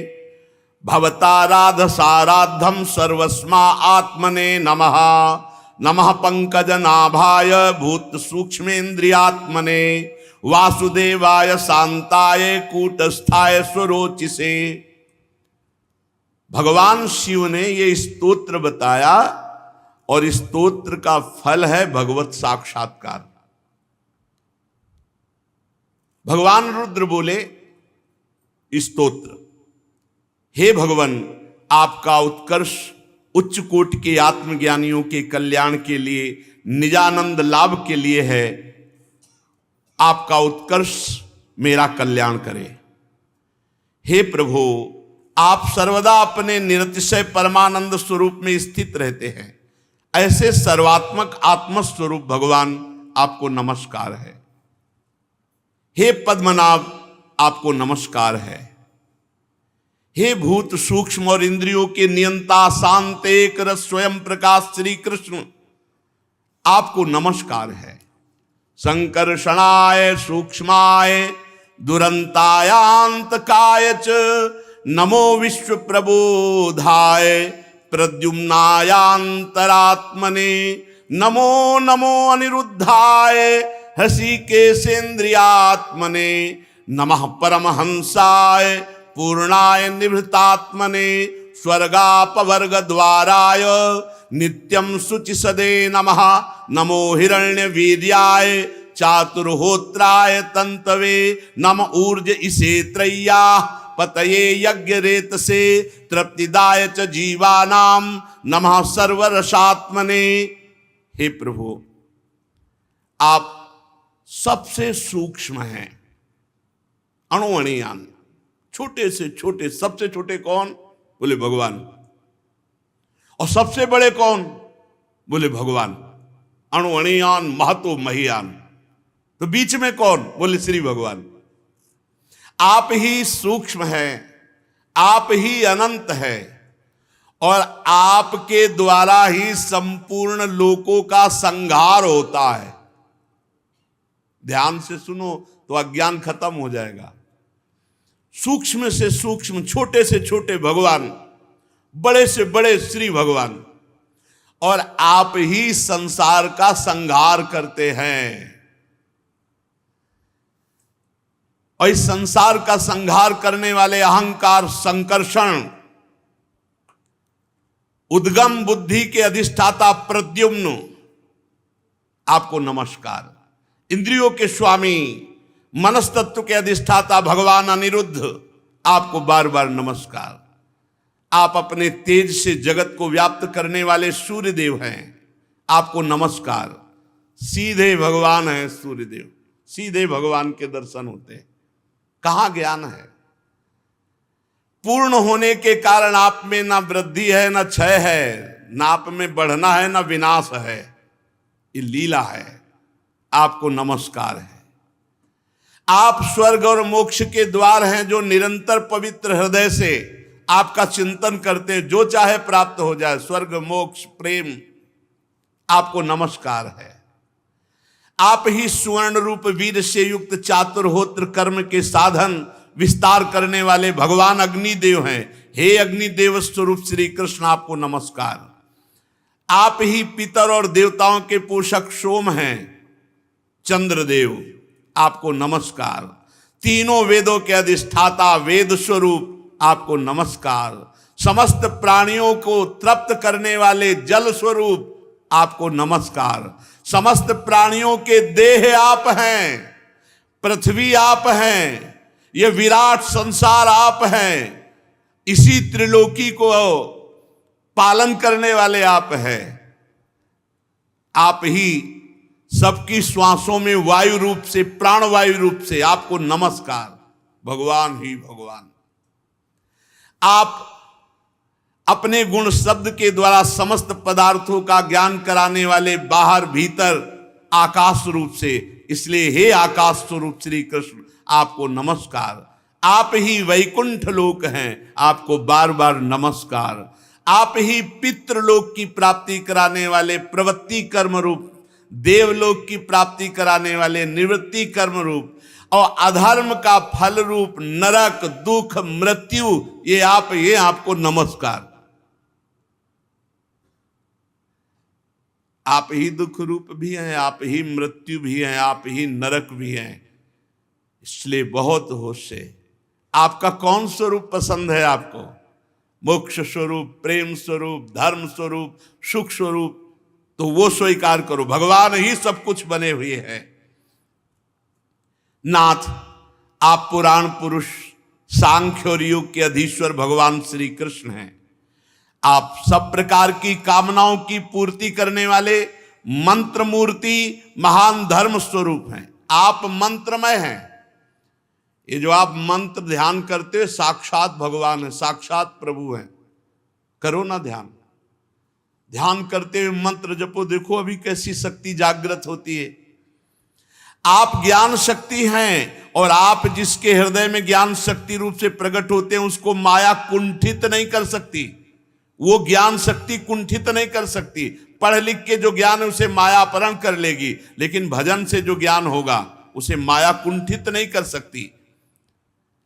[SPEAKER 1] भवताराध साराधम सर्वस्मा आत्मने नमः। नमः पंकजनाभाय भूत सूक्ष्मेन्द्रियात्मने, वासुदेवाय शांताय कूटस्थाय स्वरोचिसे। भगवान शिव ने ये स्तोत्र बताया और इस स्तोत्र का फल है भगवत साक्षात्कार। भगवान रुद्र बोले स्तोत्र, हे भगवान, आपका उत्कर्ष उच्च कोटि के आत्मज्ञानियों के कल्याण के लिए, निजानंद लाभ के लिए है। आपका उत्कर्ष मेरा कल्याण करे। हे प्रभु, आप सर्वदा अपने निरतिशय परमानंद स्वरूप में स्थित रहते हैं। ऐसे सर्वात्मक आत्मस्वरूप भगवान, आपको नमस्कार है। हे पद्मनाभ, आपको नमस्कार है। हे भूत सूक्ष्म और इंद्रियों के नियंता शांत एक रस स्वयं प्रकाश श्री कृष्ण, आपको नमस्कार है। संकर्षणाय सूक्ष्माय दुरंतायांतकाय च नमो विश्व प्रबोधाय प्रद्युम्नायांतरात्मने नमो नमो अनिरुद्धाय हृषिकेशेन्द्रियात्मने नमः परमहंसाय पूर्णाय निभृतात्मने स्वर्गापवर्ग द्वाराय नित्यं शुचिसदे नमः। नमो हिरण्यवीर्याय चातुर्होत्राय तंतवे नम ऊर्ज इसे त्रय्या पतये यज्ञ रेतसे तृप्तिदाय च जीवानाम नमः सर्वरसात्मने। हे प्रभु, आप सबसे सूक्ष्म हैं, अणुअणियान, छोटे से छोटे। सबसे छोटे कौन? बोले भगवान। और सबसे बड़े कौन? बोले भगवान। अणुअणियान महतो महियान। तो बीच में कौन? बोले श्री भगवान। आप ही सूक्ष्म हैं, आप ही अनंत है, और आपके द्वारा ही संपूर्ण लोकों का संहार होता है। ध्यान से सुनो तो अज्ञान खत्म हो जाएगा। सूक्ष्म से सूक्ष्म, छोटे से छोटे भगवान, बड़े से बड़े श्री भगवान, और आप ही संसार का संहार करते हैं। और इस संसार का संहार करने वाले अहंकार, संकर्षण, उद्गम बुद्धि के अधिष्ठाता प्रद्युम्न, आपको नमस्कार। इंद्रियों के स्वामी, मनस्तत्व के अधिष्ठाता भगवान अनिरुद्ध, आपको बार बार नमस्कार। आप अपने तेज से जगत को व्याप्त करने वाले सूर्यदेव हैं, आपको नमस्कार। सीधे भगवान हैं सूर्यदेव, सीधे भगवान के दर्शन होते हैं। कहां ज्ञान है? पूर्ण होने के कारण आप में ना वृद्धि है ना क्षय है, ना आप में बढ़ना है ना विनाश है। ये लीला है। आपको नमस्कार है। आप स्वर्ग और मोक्ष के द्वार हैं, जो निरंतर पवित्र हृदय से आपका चिंतन करते हैं, जो चाहे प्राप्त हो जाए, स्वर्ग मोक्ष प्रेम, आपको नमस्कार है। आप ही सुवर्ण रूप वीर से युक्त चातुर्होत्र कर्म के साधन विस्तार करने वाले भगवान अग्निदेव हैं। हे अग्निदेव स्वरूप श्री कृष्ण, आपको नमस्कार। आप ही पितर और देवताओं के पोषक सोम हैं, चंद्रदेव, आपको नमस्कार। तीनों वेदों के अधिष्ठाता वेद स्वरूप, आपको नमस्कार। समस्त प्राणियों को तृप्त करने वाले जल स्वरूप, आपको नमस्कार। समस्त प्राणियों के देह आप हैं, पृथ्वी आप हैं, ये विराट संसार आप हैं, इसी त्रिलोकी को पालन करने वाले आप हैं। आप ही सबकी श्वासों में वायु रूप से, प्राणवायु रूप से, आपको नमस्कार। भगवान ही भगवान। आप अपने गुण शब्द के द्वारा समस्त पदार्थों का ज्ञान कराने वाले बाहर भीतर आकाश रूप से, इसलिए हे आकाश स्वरूप श्री कृष्ण, आपको नमस्कार। आप ही वैकुंठ लोक हैं, आपको बार बार नमस्कार। आप ही पितृलोक की प्राप्ति कराने वाले प्रवृत्ति कर्म रूप, देवलोक की प्राप्ति कराने वाले निवृत्ति कर्म रूप, और अधर्म का फल रूप नरक, दुख, मृत्यु, ये आपको नमस्कार। आप ही दुख रूप भी हैं, आप ही मृत्यु भी हैं, आप ही नरक भी हैं। इसलिए बहुत होश से, आपका कौन स्वरूप पसंद है आपको? मोक्ष स्वरूप, प्रेम स्वरूप, धर्म स्वरूप, सुख स्वरूप, तो वो स्वीकार करो। भगवान ही सब कुछ बने हुए हैं। नाथ, आप पुराण पुरुष सांख्य और योग के अधीश्वर भगवान श्री कृष्ण हैं। आप सब प्रकार की कामनाओं की पूर्ति करने वाले मंत्र मूर्ति महान धर्म स्वरूप हैं। आप मंत्रमय हैं। ये जो आप मंत्र ध्यान करते हो साक्षात भगवान है, साक्षात प्रभु हैं। करो ना ध्यान, ध्यान करते हुए मंत्र जपो, देखो अभी कैसी शक्ति जागृत होती है। आप ज्ञान शक्ति हैं और आप जिसके हृदय में ज्ञान शक्ति रूप से प्रकट होते हैं उसको माया कुंठित नहीं कर सकती। वो ज्ञान शक्ति कुंठित नहीं कर सकती। पढ़ लिख के जो ज्ञान है उसे माया अपहरण कर लेगी, लेकिन भजन से जो ज्ञान होगा उसे माया कुंठित नहीं कर सकती।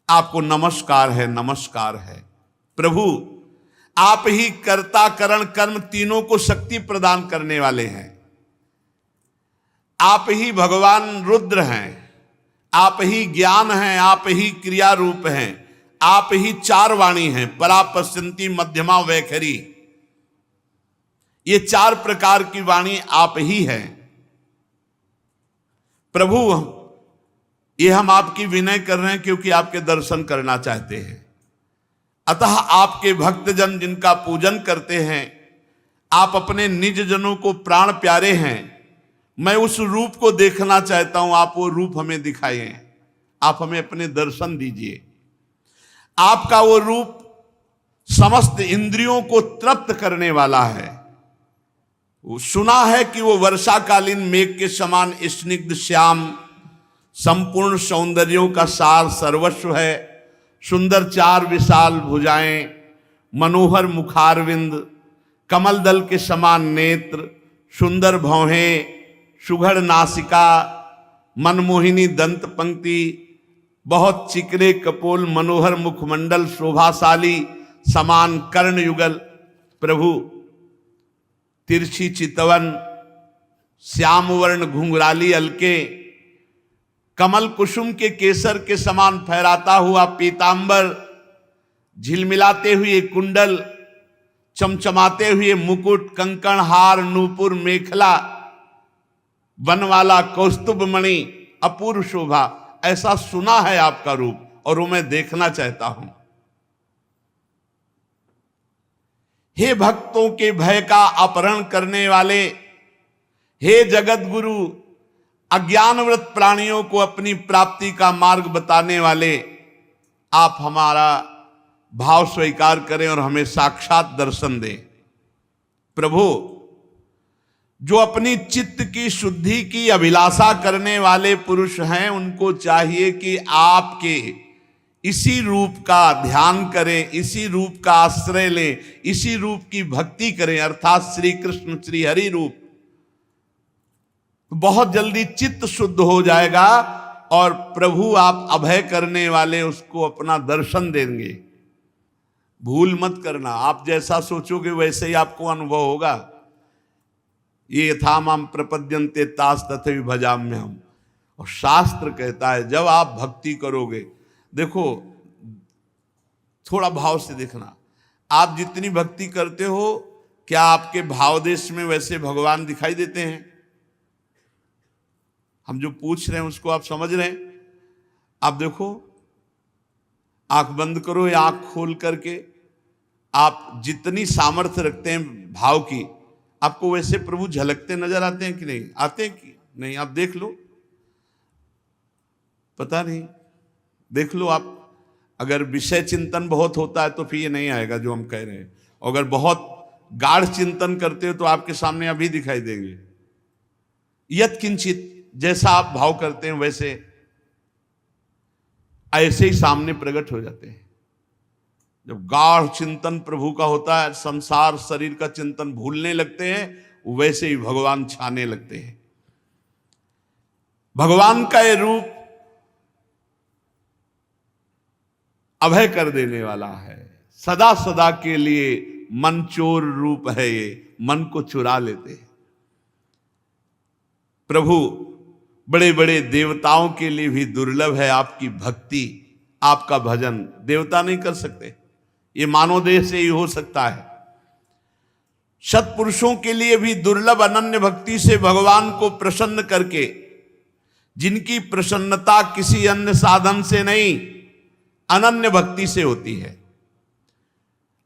[SPEAKER 1] आपको नमस्कार है, नमस्कार है। प्रभु आप ही कर्ता करण कर्म तीनों को शक्ति प्रदान करने वाले हैं। आप ही भगवान रुद्र हैं, आप ही ज्ञान हैं, आप ही क्रिया रूप हैं, आप ही चार वाणी हैं, परा पश्यंती मध्यमा वैखरी। ये चार प्रकार की वाणी आप ही हैं। प्रभु ये हम आपकी विनय कर रहे हैं क्योंकि आपके दर्शन करना चाहते हैं। अतः आपके भक्तजन जिनका पूजन करते हैं, आप अपने निज जनों को प्राण प्यारे हैं। मैं उस रूप को देखना चाहता हूं, आप वो रूप हमें दिखाइए, आप हमें अपने दर्शन दीजिए। आपका वो रूप समस्त इंद्रियों को तृप्त करने वाला है। सुना है कि वो वर्षाकालीन मेघ के समान स्निग्ध श्याम संपूर्ण सौंदर्यों का सार सर्वस्व है। सुंदर चार विशाल भुजाएं, मनोहर मुखारविंद, कमल दल के समान नेत्र, सुंदर भौहें, सुघड़ नासिका, मनमोहिनी दंत पंक्ति, बहुत चिकने कपोल, मनोहर मुखमंडल, शोभाशाली समान कर्ण युगल। प्रभु तिरछी चितवन, श्याम वर्ण घुंघराली अलके, कमल कुसुम के केसर के समान फहराता हुआ पीतांबर, झिलमिलाते हुए कुंडल, चमचमाते हुए मुकुट, कंकण हार, नूपुर, मेखला, बनवाला, कौस्तुभ मणि, अपूर्व शोभा। ऐसा सुना है आपका रूप और वो मैं देखना चाहता हूं। हे भक्तों के भय का अपहरण करने वाले, हे जगत गुरु, अज्ञानव्रत प्राणियों को अपनी प्राप्ति का मार्ग बताने वाले, आप हमारा भाव स्वीकार करें और हमें साक्षात दर्शन दें। प्रभु जो अपनी चित्त की शुद्धि की अभिलाषा करने वाले पुरुष हैं, उनको चाहिए कि आपके इसी रूप का ध्यान करें, इसी रूप का आश्रय लें, इसी रूप की भक्ति करें, अर्थात श्री कृष्ण श्री हरि रूप। बहुत जल्दी चित्त शुद्ध हो जाएगा और प्रभु आप अभय करने वाले उसको अपना दर्शन देंगे। भूल मत करना, आप जैसा सोचोगे वैसे ही आपको अनुभव होगा। ये यथा माम प्रपद्यन्ते तास तथैव भजाम्यहम्। और शास्त्र कहता है जब आप भक्ति करोगे, देखो थोड़ा भाव से देखना, आप जितनी भक्ति करते हो क्या आपके भाव देश में वैसे भगवान दिखाई देते हैं? हम जो पूछ रहे हैं उसको आप समझ रहे हैं? आप देखो, आंख बंद करो या आंख खोल करके आप जितनी सामर्थ्य रखते हैं भाव की, आपको वैसे प्रभु झलकते नजर आते हैं कि नहीं? आते हैं कि नहीं? आप देख लो, पता नहीं, देख लो आप। अगर विषय चिंतन बहुत होता है तो फिर ये नहीं आएगा जो हम कह रहे हैं। अगर बहुत गाढ़ चिंतन करते हो तो आपके सामने अभी दिखाई देंगे। यत् किंचित, जैसा आप भाव करते हैं वैसे ऐसे ही सामने प्रकट हो जाते हैं। जब गाढ़ चिंतन प्रभु का होता है, संसार शरीर का चिंतन भूलने लगते हैं, वैसे ही भगवान छाने लगते हैं। भगवान का ये रूप अभय कर देने वाला है। सदा सदा के लिए मन चोर रूप है, ये मन को चुरा लेते हैं। प्रभु बड़े बड़े देवताओं के लिए भी दुर्लभ है आपकी भक्ति, आपका भजन। देवता नहीं कर सकते, ये मानव देह से ही हो सकता है। सत्पुरुषों के लिए भी दुर्लभ अनन्य भक्ति से भगवान को प्रसन्न करके जिनकी प्रसन्नता किसी अन्य साधन से नहीं, अनन्य भक्ति से होती है।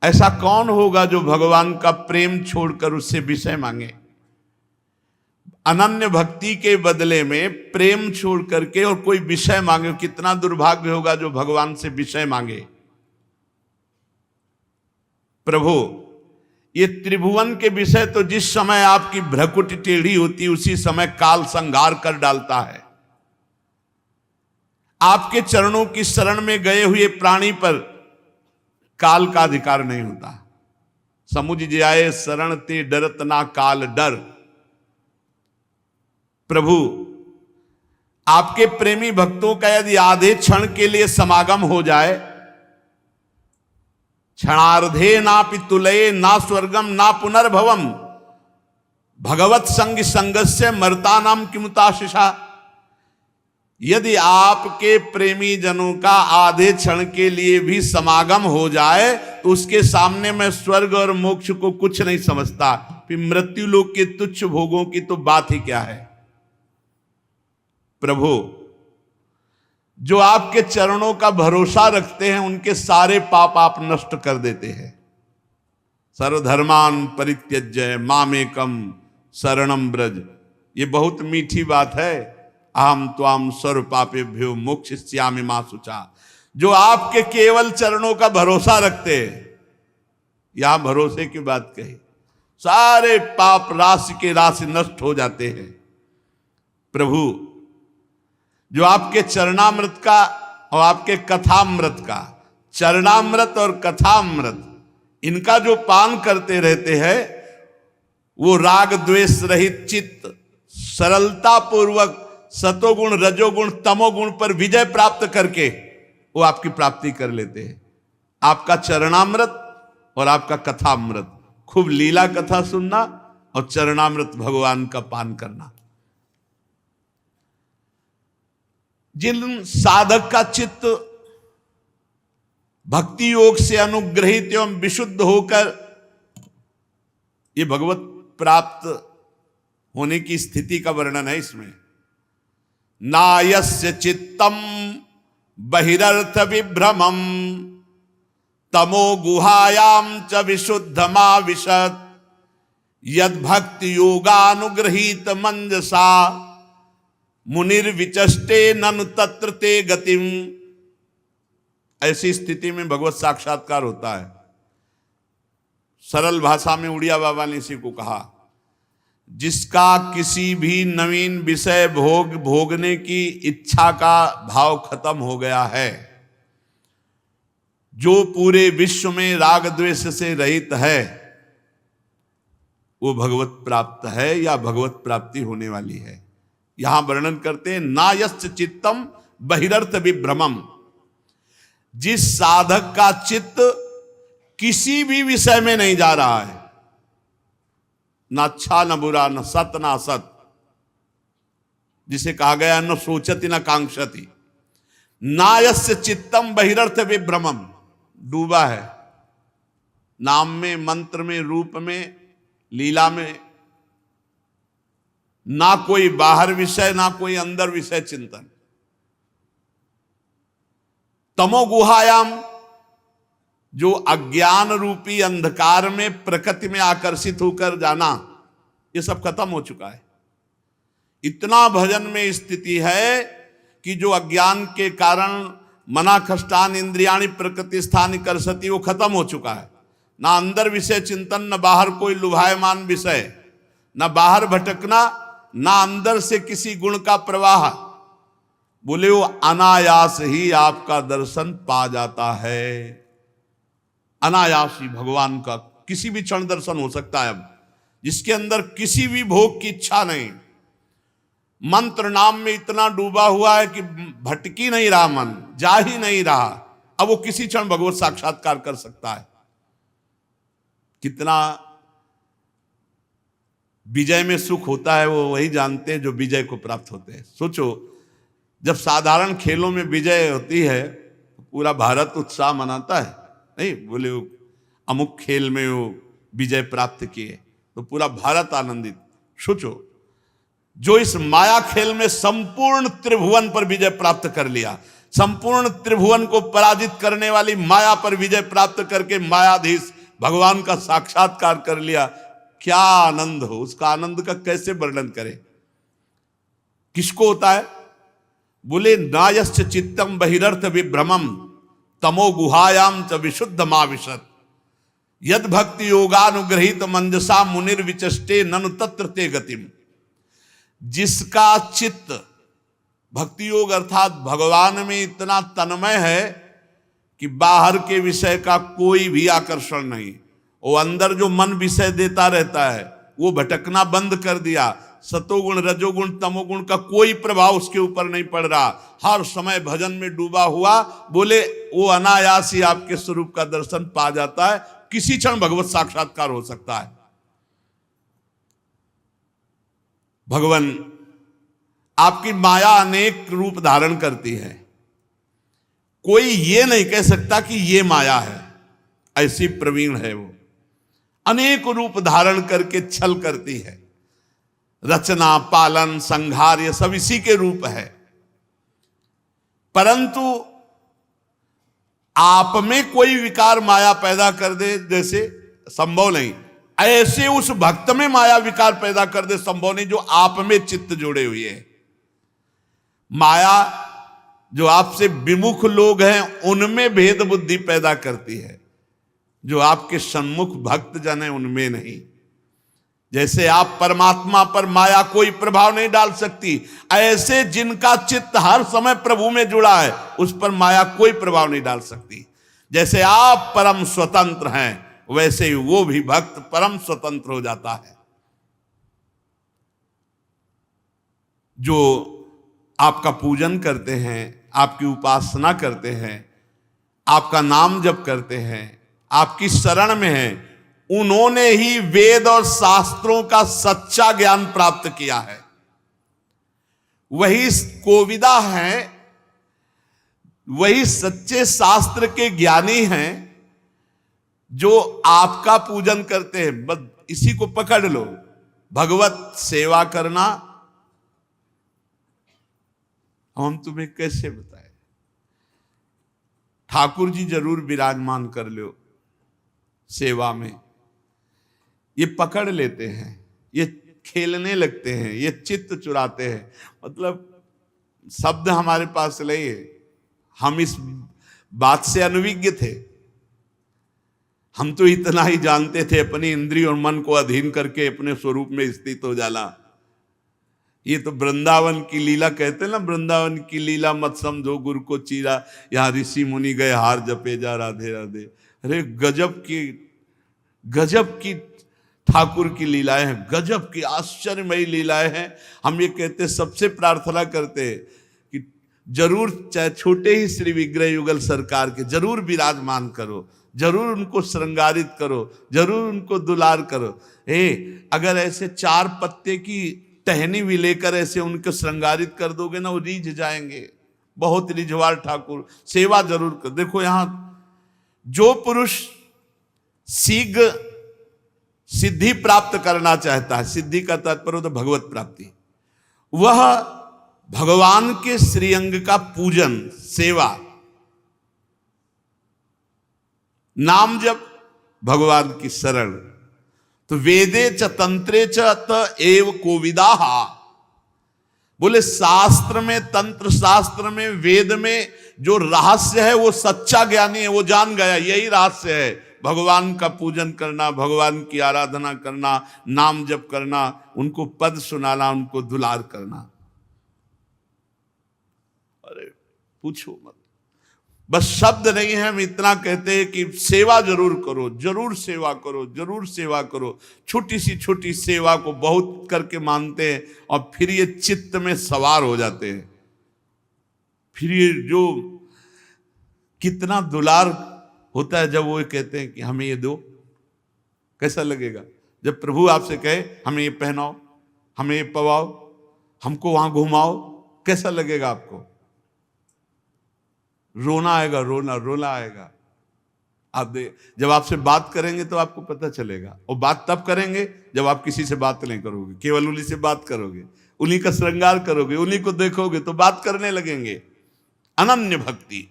[SPEAKER 1] ऐसा कौन होगा जो भगवान का प्रेम छोड़कर उससे विषय मांगे? अनन्य भक्ति के बदले में प्रेम छोड़ करके और कोई विषय मांगे, कितना दुर्भाग्य होगा जो भगवान से विषय मांगे। प्रभु, ये त्रिभुवन के विषय तो जिस समय आपकी भ्रकुटी टेढ़ी होती है उसी समय काल संहार कर डालता है। आपके चरणों की शरण में गए हुए प्राणी पर काल का अधिकार नहीं होता। समुझ जाए शरण ते डरत ना काल डर। प्रभु, आपके प्रेमी भक्तों का यदि आधे क्षण के लिए समागम हो जाए, क्षणार्धे ना पितुलये ना स्वर्गम ना पुनर्भवम भगवत संग संगस्य मरता नाम किमुताशिषा। यदि आपके प्रेमी जनों का आधे क्षण के लिए भी समागम हो जाए तो उसके सामने मैं स्वर्ग और मोक्ष को कुछ नहीं समझता, फिर मृत्यु लोक के तुच्छ भोगों की तो बात ही क्या है। प्रभु, जो आपके चरणों का भरोसा रखते हैं उनके सारे पाप आप नष्ट कर देते हैं। सर्वधर्मान परित्यज्य मामेकम शरणम ब्रज, ये बहुत मीठी बात है। अहम त्वाम सर्व पापेभ्यो मोक्षयिष्यामि मा शुचा। जो आपके केवल चरणों का भरोसा रखते हैं, यहां भरोसे की बात कही, सारे पाप राशि के राशि नष्ट हो जाते हैं। प्रभु, जो आपके चरणामृत का और आपके कथामृत का, चरणामृत और कथामृत, इनका जो पान करते रहते हैं, वो राग द्वेष रहित चित्त सरलता पूर्वक सतोगुण रजोगुण तमोगुण पर विजय प्राप्त करके वो आपकी प्राप्ति कर लेते हैं। आपका चरणामृत और आपका कथामृत, खूब लीला कथा सुनना और चरणामृत भगवान का पान करना। जिन साधक का चित्त भक्ति योग से अनुग्रहित एवं विशुद्ध होकर ये भगवत प्राप्त होने की स्थिति का वर्णन है इसमें। नायस्य चित्तम बहिरर्थ विभ्रमम तमो गुहायाम च विशुद्धमाविशत यद भक्ति योगानुग्रहीत मंजसा मुनिर्विचष्टे ननु तत्र ते गतिम। ऐसी स्थिति में भगवत साक्षात्कार होता है। सरल भाषा में उड़िया बाबा ने इसी को कहा, जिसका किसी भी नवीन विषय भोगने की इच्छा का भाव खत्म हो गया है, जो पूरे विश्व में राग द्वेष से रहित है, वो भगवत प्राप्त है या भगवत प्राप्ति होने वाली है। यहां वर्णन करते हैं, नायस्य चित्तम बहिरर्थ विभ्रमम। जिस साधक का चित्त किसी भी विषय में नहीं जा रहा है, ना अच्छा न बुरा, न सत न असत, जिसे कहा गया न सोचति न कांक्षति। नायस्य चित्तम बहिरर्थ विभ्रमम, डूबा है नाम में, मंत्र में, रूप में, लीला में, ना कोई बाहर विषय ना कोई अंदर विषय चिंतन। तमो गुहायाम, जो अज्ञान रूपी अंधकार में प्रकृति में आकर्षित होकर जाना, ये सब खत्म हो चुका है। इतना भजन में स्थिति है कि जो अज्ञान के कारण मना खष्टान इंद्रियाणि प्रकृति स्थान करसती, वो खत्म हो चुका है। ना अंदर विषय चिंतन, न बाहर कोई लुभायमान विषय, न बाहर भटकना, ना अंदर से किसी गुण का प्रवाह। बोले वो अनायास ही आपका दर्शन पा जाता है। अनायास ही भगवान का किसी भी क्षण दर्शन हो सकता है। अब जिसके अंदर किसी भी भोग की इच्छा नहीं, मंत्र नाम में इतना डूबा हुआ है कि भटकी नहीं रहा, मन जा ही नहीं रहा, अब वो किसी क्षण भगवत साक्षात्कार कर सकता है। कितना विजय में सुख होता है वो वही जानते हैं जो विजय को प्राप्त होते हैं। सोचो, जब साधारण खेलों में विजय होती है तो पूरा भारत उत्साह मनाता है, नहीं बोले वो अमुक खेल में वो विजय प्राप्त किए तो पूरा भारत आनंदित। सोचो, जो इस माया खेल में संपूर्ण त्रिभुवन पर विजय प्राप्त कर लिया, संपूर्ण त्रिभुवन को पराजित करने वाली माया पर विजय प्राप्त करके मायाधीश भगवान का साक्षात्कार कर लिया, क्या आनंद हो। उसका आनंद का कैसे वर्णन करें। किसको होता है? बोले नायश्च चित्तम बहिरर्थ विभ्रमम तमो गुहायाम च विशुद्ध माविशत यद भक्ति योगानुग्रहित मंजसा मुनिर्विचष्टे ननु तत्र ते गतिम। जिसका चित्त भक्ति योग अर्थात भगवान में इतना तन्मय है कि बाहर के विषय का कोई भी आकर्षण नहीं, वो अंदर जो मन विषय देता रहता है वो भटकना बंद कर दिया, सतोगुण रजोगुण तमोगुण का कोई प्रभाव उसके ऊपर नहीं पड़ रहा, हर समय भजन में डूबा हुआ, बोले वो अनायास ही आपके स्वरूप का दर्शन पा जाता है, किसी क्षण भगवत साक्षात्कार हो सकता है। भगवान आपकी माया अनेक रूप धारण करती है, कोई ये नहीं कह सकता कि ये माया है, ऐसी प्रवीण है वो, अनेक रूप धारण करके छल करती है, रचना पालन संहार ये सब इसी के रूप है। परंतु आप में कोई विकार माया पैदा कर दे जैसे संभव नहीं, ऐसे उस भक्त में माया विकार पैदा कर दे संभव नहीं जो आप में चित्त जोड़े हुए है। माया जो आपसे विमुख लोग हैं उनमें भेद बुद्धि पैदा करती है, जो आपके सन्मुख भक्त जन है उनमें नहीं। जैसे आप परमात्मा पर माया कोई प्रभाव नहीं डाल सकती, ऐसे जिनका चित्त हर समय प्रभु में जुड़ा है उस पर माया कोई प्रभाव नहीं डाल सकती। जैसे आप परम स्वतंत्र हैं वैसे ही वो भी भक्त परम स्वतंत्र हो जाता है। जो आपका पूजन करते हैं, आपकी उपासना करते हैं, आपका नाम जप करते हैं, आपकी शरण में हैं, उन्होंने ही वेद और शास्त्रों का सच्चा ज्ञान प्राप्त किया है। वही कोविदा हैं, वही सच्चे शास्त्र के ज्ञानी हैं जो आपका पूजन करते हैं। बस इसी को पकड़ लो, भगवत सेवा करना। हम तुम्हें कैसे बताएं, ठाकुर जी जरूर विराजमान कर लो सेवा में, ये पकड़ लेते हैं, ये खेलने लगते हैं, ये चित्त चुराते हैं। मतलब शब्द हमारे पास नहीं है, हम इस बात से अनभिज्ञ थे। हम तो इतना ही जानते थे अपनी इंद्रिय और मन को अधीन करके अपने स्वरूप में स्थित हो जाला। ये तो वृंदावन की लीला कहते हैं ना, वृंदावन की लीला मत समझो गुरु को चीरा, यहाँ ऋषि मुनि गए हार जपे जा राधे राधे। अरे गजब की ठाकुर की लीलाएं हैं, गजब की आश्चर्यमयी लीलाएं हैं। हम ये कहते सबसे प्रार्थना करते हैं कि जरूर चाहे छोटे ही श्री विग्रह युगल सरकार के जरूर विराजमान करो, जरूर उनको श्रृंगारित करो, जरूर उनको दुलार करो। अगर ऐसे 4 पत्ते की टहनी भी लेकर ऐसे उनको श्रृंगारित कर दोगे ना, वो रीझ जाएंगे। बहुत रिझवार ठाकुर, सेवा जरूर कर। देखो यहां जो पुरुष शीघ्र सिद्धि प्राप्त करना चाहता है, सिद्धि का तात्पर्य तो भगवत प्राप्ति, वह भगवान के श्रीअंग का पूजन सेवा, नाम जप, भगवान की शरण। तो वेदे च तंत्रे च त एव कोविदाः, बोले शास्त्र में, तंत्र शास्त्र में, वेद में जो रहस्य है वो सच्चा ज्ञानी है, वो जान गया यही रहस्य है। भगवान का पूजन करना, भगवान की आराधना करना, नाम जप करना, उनको पद सुनाना, उनको दुलार करना। अरे पूछो मत, बस शब्द नहीं है, हम इतना कहते हैं कि सेवा जरूर करो, जरूर सेवा करो, जरूर सेवा करो। छोटी सी सेवा को बहुत करके मानते हैं और फिर ये चित्त में सवार हो जाते हैं। फिर ये जो कितना दुलार होता है जब वो कहते हैं कि हमें ये दो, कैसा लगेगा जब प्रभु आपसे कहे हमें ये पहनाओ, हमें ये पवाओ, हमको वहां घुमाओ, कैसा लगेगा आपको? रोना आएगा, रोना आएगा। जब आपसे बात करेंगे तो आपको पता चलेगा, और बात तब करेंगे जब आप किसी से बात नहीं करोगे, केवल उन्हीं से बात करोगे, उन्हीं का श्रृंगार करोगे, उन्हीं को देखोगे तो बात करने लगेंगे। अनन्य भक्ति।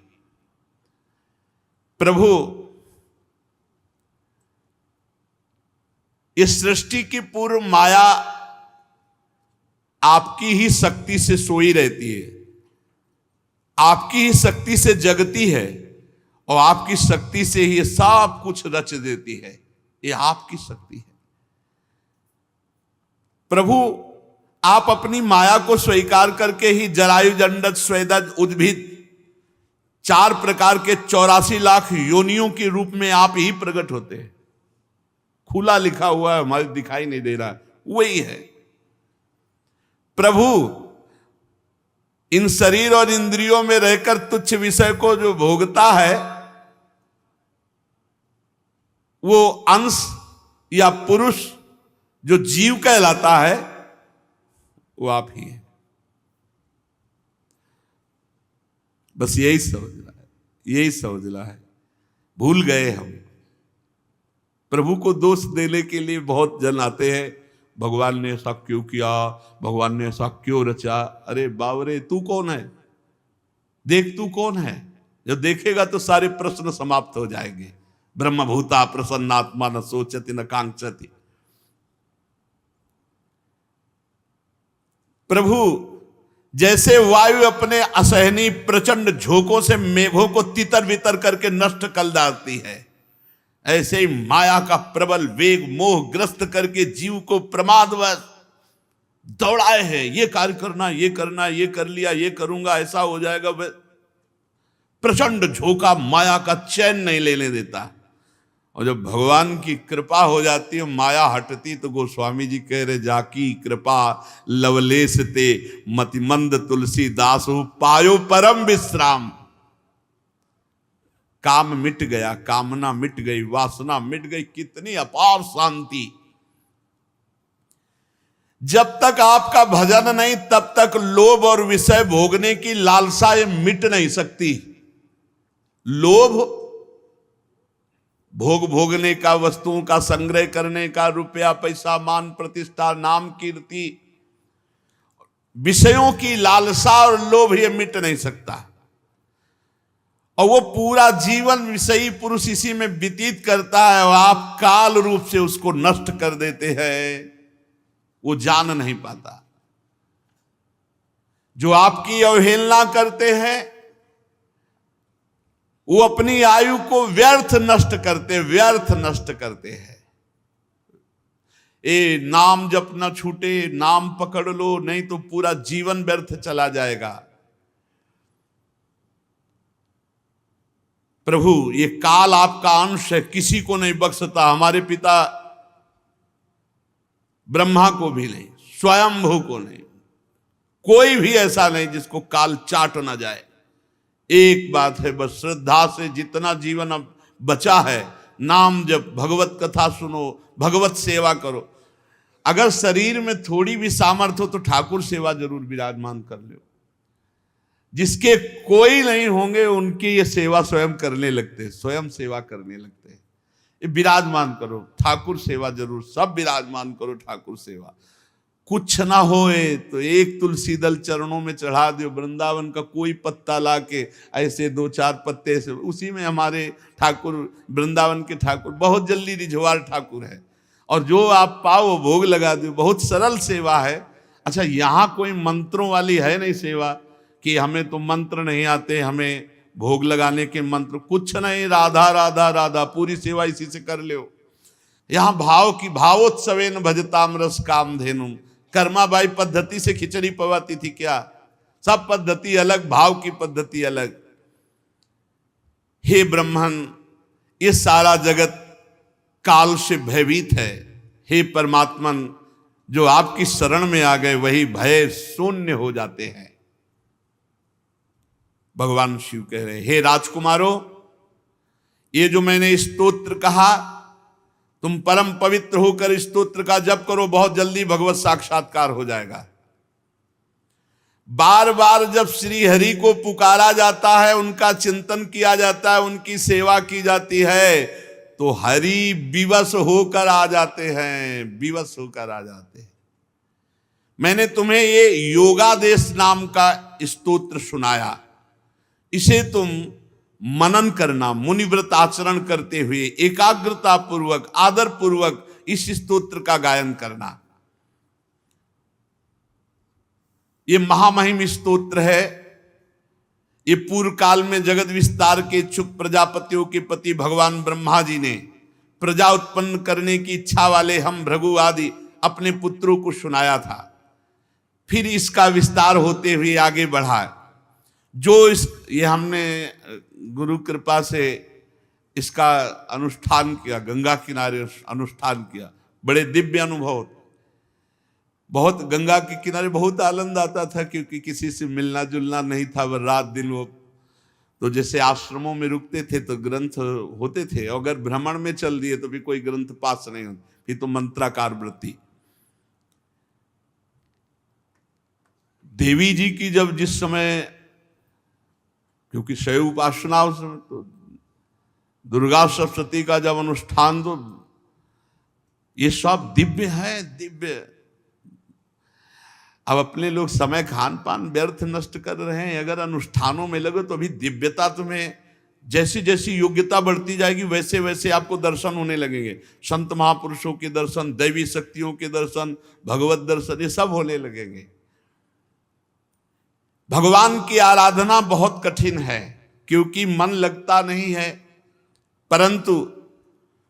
[SPEAKER 1] प्रभु इस सृष्टि की पूर्व माया आपकी ही शक्ति से सोई रहती है, आपकी ही शक्ति से जगती है, और आपकी शक्ति से ही सब कुछ रच देती है। ये आपकी शक्ति है। प्रभु आप अपनी माया को स्वीकार करके ही जरायु, जंडक, स्वेदज, उद्भिद 4 प्रकार के 84 लाख योनियों के रूप में आप ही प्रकट होते हैं। खुला लिखा हुआ है, हमारे दिखाई नहीं दे रहा, वही है। प्रभु इन शरीर और इंद्रियों में रहकर तुच्छ विषय को जो भोगता है, वो अंश या पुरुष जो जीव कहलाता है, वो आप ही है। बस यही समझना है, यही समझना है। भूल गए हम। प्रभु को दोष देने के लिए बहुत जन आते हैं, भगवान ने ऐसा क्यों किया, भगवान ने ऐसा क्यों रचा। अरे बावरे, तू कौन है? देख तू कौन है। जब देखेगा तो सारे प्रश्न समाप्त हो जाएंगे। ब्रह्मभूता प्रसन्नात्मा न सोचति न कांक्षति। प्रभु जैसे वायु अपने असहनीय प्रचंड झोंकों से मेघों को तितर बितर करके नष्ट कर डालती है, ऐसे ही माया का प्रबल वेग मोह ग्रस्त करके जीव को प्रमादवश दौड़ाए हैं। ये कार्य करना, ये करना, ये कर लिया, ये करूंगा, ऐसा हो जाएगा। प्रचंड झोंका माया का चैन नहीं लेने देता। और जब भगवान की कृपा हो जाती है, माया हटती, तो गोस्वामी जी कह रहे, जाकी कृपा लवलेश ते मतिमंद तुलसीदास पायो परम विश्राम। काम मिट गया, कामना मिट गई, वासना मिट गई, कितनी अपार शांति। जब तक आपका भजन नहीं, तब तक लोभ और विषय भोगने की लालसा ये मिट नहीं सकती। लोभ भोगने का, वस्तुओं का संग्रह करने का, रुपया पैसा मान प्रतिष्ठा नाम कीर्ति, विषयों की लालसा और लोभ ये मिट नहीं सकता। और वो पूरा जीवन विषयी पुरुष इसी में व्यतीत करता है, और आप काल रूप से उसको नष्ट कर देते हैं, वो जान नहीं पाता। जो आपकी अवहेलना करते हैं, वो अपनी आयु को व्यर्थ नष्ट करते हैं। ए नाम जप न छूटे, नाम पकड़ लो, नहीं तो पूरा जीवन व्यर्थ चला जाएगा। प्रभु ये काल आपका अंश है, किसी को नहीं बख्शता। हमारे पिता ब्रह्मा को भी नहीं, स्वयंभू को नहीं, कोई भी ऐसा नहीं जिसको काल चाट ना जाए। एक बात है बस, श्रद्धा से जितना जीवन अब बचा है, नाम जप, भगवत कथा सुनो, भगवत सेवा करो। अगर शरीर में थोड़ी भी सामर्थ्य हो तो ठाकुर सेवा जरूर विराजमान कर लो। जिसके कोई नहीं होंगे उनकी ये सेवा स्वयं करने लगते हैं, स्वयं सेवा करने लगते हैं। ये विराजमान करो, ठाकुर सेवा जरूर, सब विराजमान करो ठाकुर सेवा। कुछ ना होए तो एक तुलसी दल चरणों में चढ़ा दो, वृंदावन का कोई पत्ता लाके, ऐसे 2-4 पत्ते ऐसे, उसी में हमारे ठाकुर, वृंदावन के ठाकुर बहुत जल्दी रिझवार ठाकुर है। और जो आप पाओ वो भोग लगा दो, बहुत सरल सेवा है। अच्छा, यहाँ कोई मंत्रों वाली है नहीं सेवा कि हमें तो मंत्र नहीं आते, हमें भोग लगाने के मंत्र कुछ नहीं, राधा राधा राधा, पूरी सेवा इसी से कर लो। यहाँ भाव की, भावोत्सवेन भजताम रस कामधेनुम। कर्माबाई पद्धति से खिचड़ी पवाती थी क्या? सब पद्धति अलग, भाव की पद्धति अलग। हे ब्रह्मन, ये सारा जगत काल से भयभीत है। हे परमात्मन, जो आपकी शरण में आ गए वही भय शून्य हो जाते हैं। भगवान शिव कह रहे हैं, हे राजकुमारों, ये जो मैंने स्तोत्र कहा, तुम परम पवित्र होकर स्तोत्र का जप करो, बहुत जल्दी भगवत साक्षात्कार हो जाएगा। बार बार जब श्री हरि को पुकारा जाता है, उनका चिंतन किया जाता है, उनकी सेवा की जाती है, तो हरि विवश होकर आ जाते हैं, विवश होकर आ जाते हैं। मैंने तुम्हें ये योगादेश नाम का स्तोत्र सुनाया, इसे तुम मनन करना, मुनिव्रत आचरण करते हुए एकाग्रता पूर्वक, आदर पूर्वक इस स्तोत्र का गायन करना। ये महामहिम स्तोत्र है। ये पूर्व काल में जगत विस्तार के इच्छुक प्रजापतियों के पति भगवान ब्रह्मा जी ने प्रजा उत्पन्न करने की इच्छा वाले हम भृगु आदि अपने पुत्रों को सुनाया था। फिर इसका विस्तार होते हुए आगे बढ़ा। ये हमने गुरु कृपा से इसका अनुष्ठान किया, गंगा किनारे अनुष्ठान किया, बड़े दिव्य अनुभव। बहुत गंगा के किनारे बहुत आनंद आता था, क्योंकि किसी से मिलना जुलना नहीं था, वह रात दिन वो तो जैसे आश्रमों में रुकते थे तो ग्रंथ होते थे, अगर भ्रमण में चल दिए तो भी कोई ग्रंथ पास नहीं होता, फिर तो मंत्राकार वृत्ति। देवी जी की जब जिस समय, क्योंकि शैव उपासना उस समय, तो दुर्गा सप्तशती का जब अनुष्ठान, तो ये सब दिव्य है, दिव्य। अब अपने लोग समय खान पान व्यर्थ नष्ट कर रहे हैं। अगर अनुष्ठानों में लगे तो अभी दिव्यता, तुम्हें जैसी जैसी योग्यता बढ़ती जाएगी वैसे वैसे आपको दर्शन होने लगेंगे। संत महापुरुषों के दर्शन, दैवी शक्तियों के दर्शन, भगवत दर्शन, ये सब होने लगेंगे। भगवान की आराधना बहुत कठिन है, क्योंकि मन लगता नहीं है, परंतु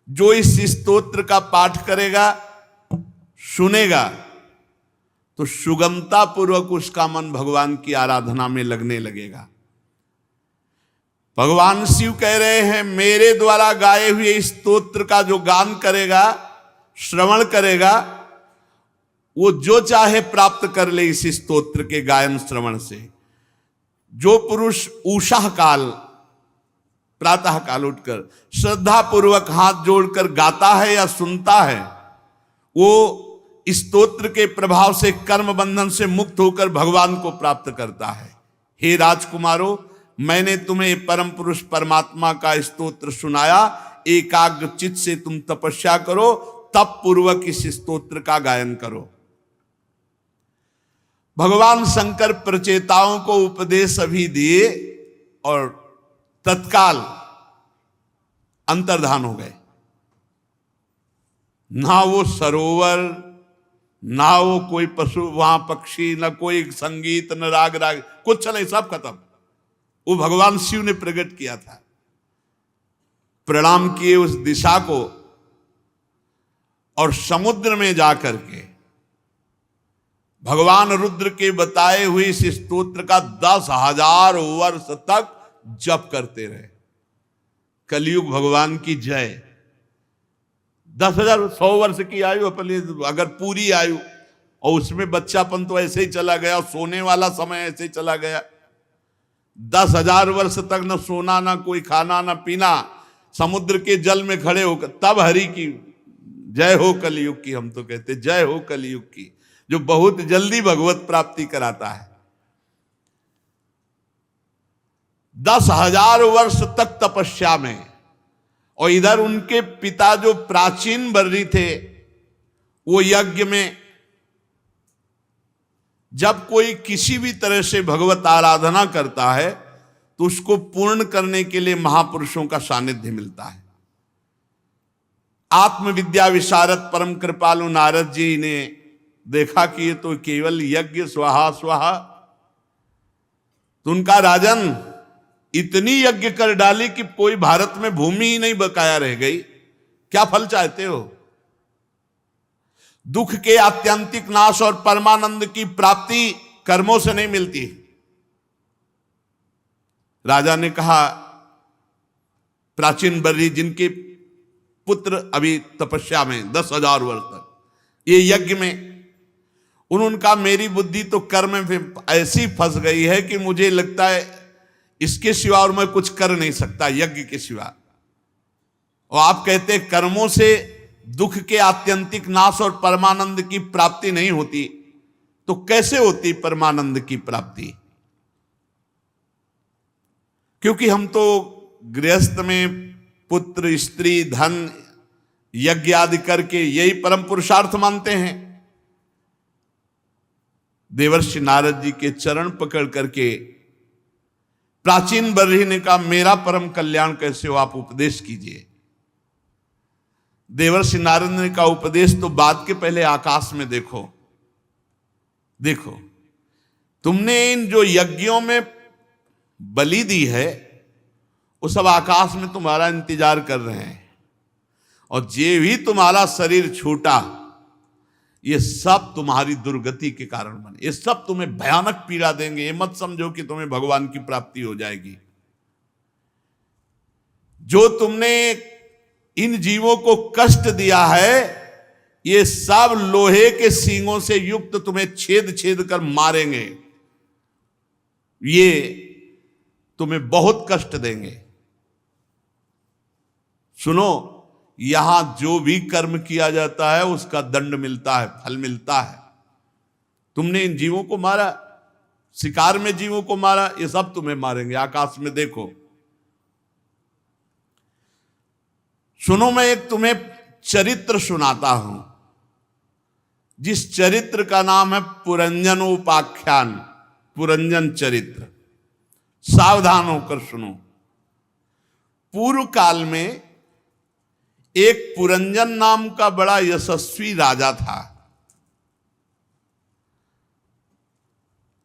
[SPEAKER 1] जो इस स्तोत्र का पाठ करेगा, सुनेगा, तो सुगमता पूर्वक उसका मन भगवान की आराधना में लगने लगेगा। भगवान शिव कह रहे हैं, मेरे द्वारा गाए हुए इस स्तोत्र का जो गान करेगा, श्रवण करेगा, वो जो चाहे प्राप्त कर ले इस स्तोत्र के गायन श्रवण से। जो पुरुष उषा काल, प्रातः काल उठकर श्रद्धा पूर्वक हाथ जोड़कर गाता है या सुनता है, वो इस स्तोत्र के प्रभाव से कर्म बंधन से मुक्त होकर भगवान को प्राप्त करता है। हे राजकुमारों, मैंने तुम्हें परम पुरुष परमात्मा का स्तोत्र सुनाया, एकाग्र चित्त से तुम तपस्या करो, तप पूर्वक इस स्तोत्र का गायन करो। भगवान शंकर प्रचेताओं को उपदेश अभी दिए और तत्काल अंतर्धान हो गए। ना वो सरोवर, ना वो कोई पशु वहां पक्षी, ना कोई संगीत, न राग कुछ नहीं, सब खत्म। वो भगवान शिव ने प्रकट किया था। प्रणाम किए उस दिशा को और समुद्र में जाकर के भगवान रुद्र के बताए हुए इस स्तोत्र का 10,000 वर्ष तक जप करते रहे। कलयुग भगवान की जय। 10,000 100 वर्ष की आयु अपने, अगर पूरी आयु, और उसमें बच्चापन तो ऐसे ही चला गया, सोने वाला समय ऐसे ही चला गया। 10,000 वर्ष तक न सोना, ना कोई खाना, ना पीना, समुद्र के जल में खड़े होकर, तब हरि की जय हो कलयुग की। हम तो कहते जय हो कलयुग की, जो बहुत जल्दी भगवत प्राप्ति कराता है। 10,000 वर्ष तक तपस्या में, और इधर उनके पिता जो प्राचीन बर्री थे, वो यज्ञ में, जब कोई किसी भी तरह से भगवत आराधना करता है तो उसको पूर्ण करने के लिए महापुरुषों का सानिध्य मिलता है। आत्मविद्या विशारद परम कृपालु नारद जी ने देखा कि ये तो केवल यज्ञ स्वाहा स्वाहा, तो उनका राजन इतनी यज्ञ कर डाली कि कोई भारत में भूमि ही नहीं बकाया रह गई, क्या फल चाहते हो? दुख के आत्यंतिक नाश और परमानंद की प्राप्ति कर्मों से नहीं मिलती। राजा ने कहा, प्राचीन बर्री जिनके पुत्र अभी तपस्या में 10,000 वर्ष तक, ये यज्ञ में, उनका मेरी बुद्धि तो कर्म में ऐसी फंस गई है कि मुझे लगता है इसके सिवा और मैं कुछ कर नहीं सकता, यज्ञ के सिवा। और आप कहते कर्मों से दुख के आत्यंतिक नाश और परमानंद की प्राप्ति नहीं होती, तो कैसे होती परमानंद की प्राप्ति? क्योंकि हम तो गृहस्थ में पुत्र, स्त्री, धन, यज्ञ आदि करके यही परम पुरुषार्थ मानते हैं। देवर्षि नारद जी के चरण पकड़ करके प्राचीन बर्ही ने कहा, मेरा परम कल्याण कैसे हो, आप उपदेश कीजिए। देवर्षि नारद ने कहा, उपदेश तो बात के पहले आकाश में देखो। देखो, तुमने इन जो यज्ञों में बलि दी है वो सब आकाश में तुम्हारा इंतजार कर रहे हैं, और जे भी तुम्हारा शरीर छूटा ये सब तुम्हारी दुर्गति के कारण बने, ये सब तुम्हें भयानक पीड़ा देंगे। ये मत समझो कि तुम्हें भगवान की प्राप्ति हो जाएगी। जो तुमने इन जीवों को कष्ट दिया है ये सब लोहे के सींगों से युक्त तुम्हें छेद छेद कर मारेंगे, ये तुम्हें बहुत कष्ट देंगे। सुनो, यहां जो भी कर्म किया जाता है उसका दंड मिलता है, फल मिलता है। तुमने इन जीवों को मारा, शिकार में जीवों को मारा, ये सब तुम्हें मारेंगे। आकाश में देखो। सुनो, मैं एक तुम्हें चरित्र सुनाता हूं, जिस चरित्र का नाम है पुरंजनोपाख्यान, पुरंजन चरित्र। सावधान होकर सुनो। पूर्व काल में एक पुरंजन नाम का बड़ा यशस्वी राजा था,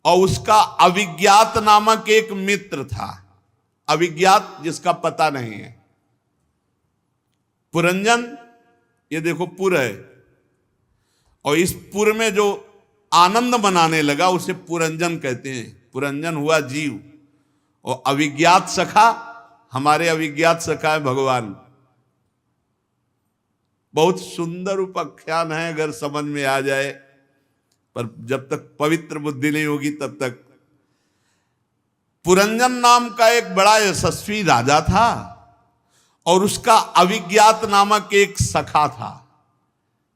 [SPEAKER 1] और उसका अविज्ञात नामक एक मित्र था। अविज्ञात जिसका पता नहीं है। पुरंजन, ये देखो पुर है, और इस पुर में जो आनंद मनाने लगा उसे पुरंजन कहते हैं। पुरंजन हुआ जीव, और अविज्ञात सखा, हमारे अविज्ञात सखा है भगवान। बहुत सुंदर उपाख्यान है अगर समझ में आ जाए, पर जब तक पवित्र बुद्धि नहीं होगी तब तक। पुरंजन नाम का एक बड़ा यशस्वी राजा था, और उसका अविज्ञात नामक एक सखा था।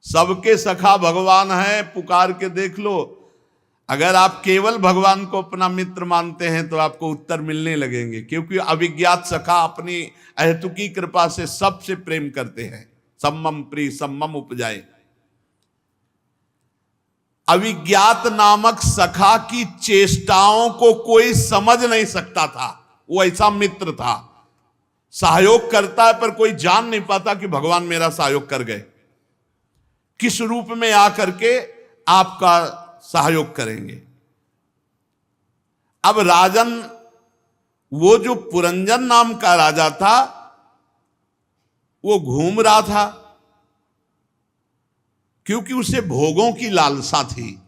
[SPEAKER 1] सबके सखा भगवान है, पुकार के देख लो। अगर आप केवल भगवान को अपना मित्र मानते हैं तो आपको उत्तर मिलने लगेंगे, क्योंकि अविज्ञात सखा अपनी अहेतुकी कृपा से सबसे प्रेम करते हैं। सम्मम प्रिय सम्मम उपजाए। अविज्ञात नामक सखा की चेष्टाओं को कोई समझ नहीं सकता था। वो ऐसा मित्र था, सहयोग करता है पर कोई जान नहीं पाता कि भगवान मेरा सहयोग कर गए, किस रूप में आकर के आपका सहयोग करेंगे। अब राजन, वो जो पुरंजन नाम का राजा था, वो घूम रहा था, क्योंकि उसे भोगों की लालसा थी।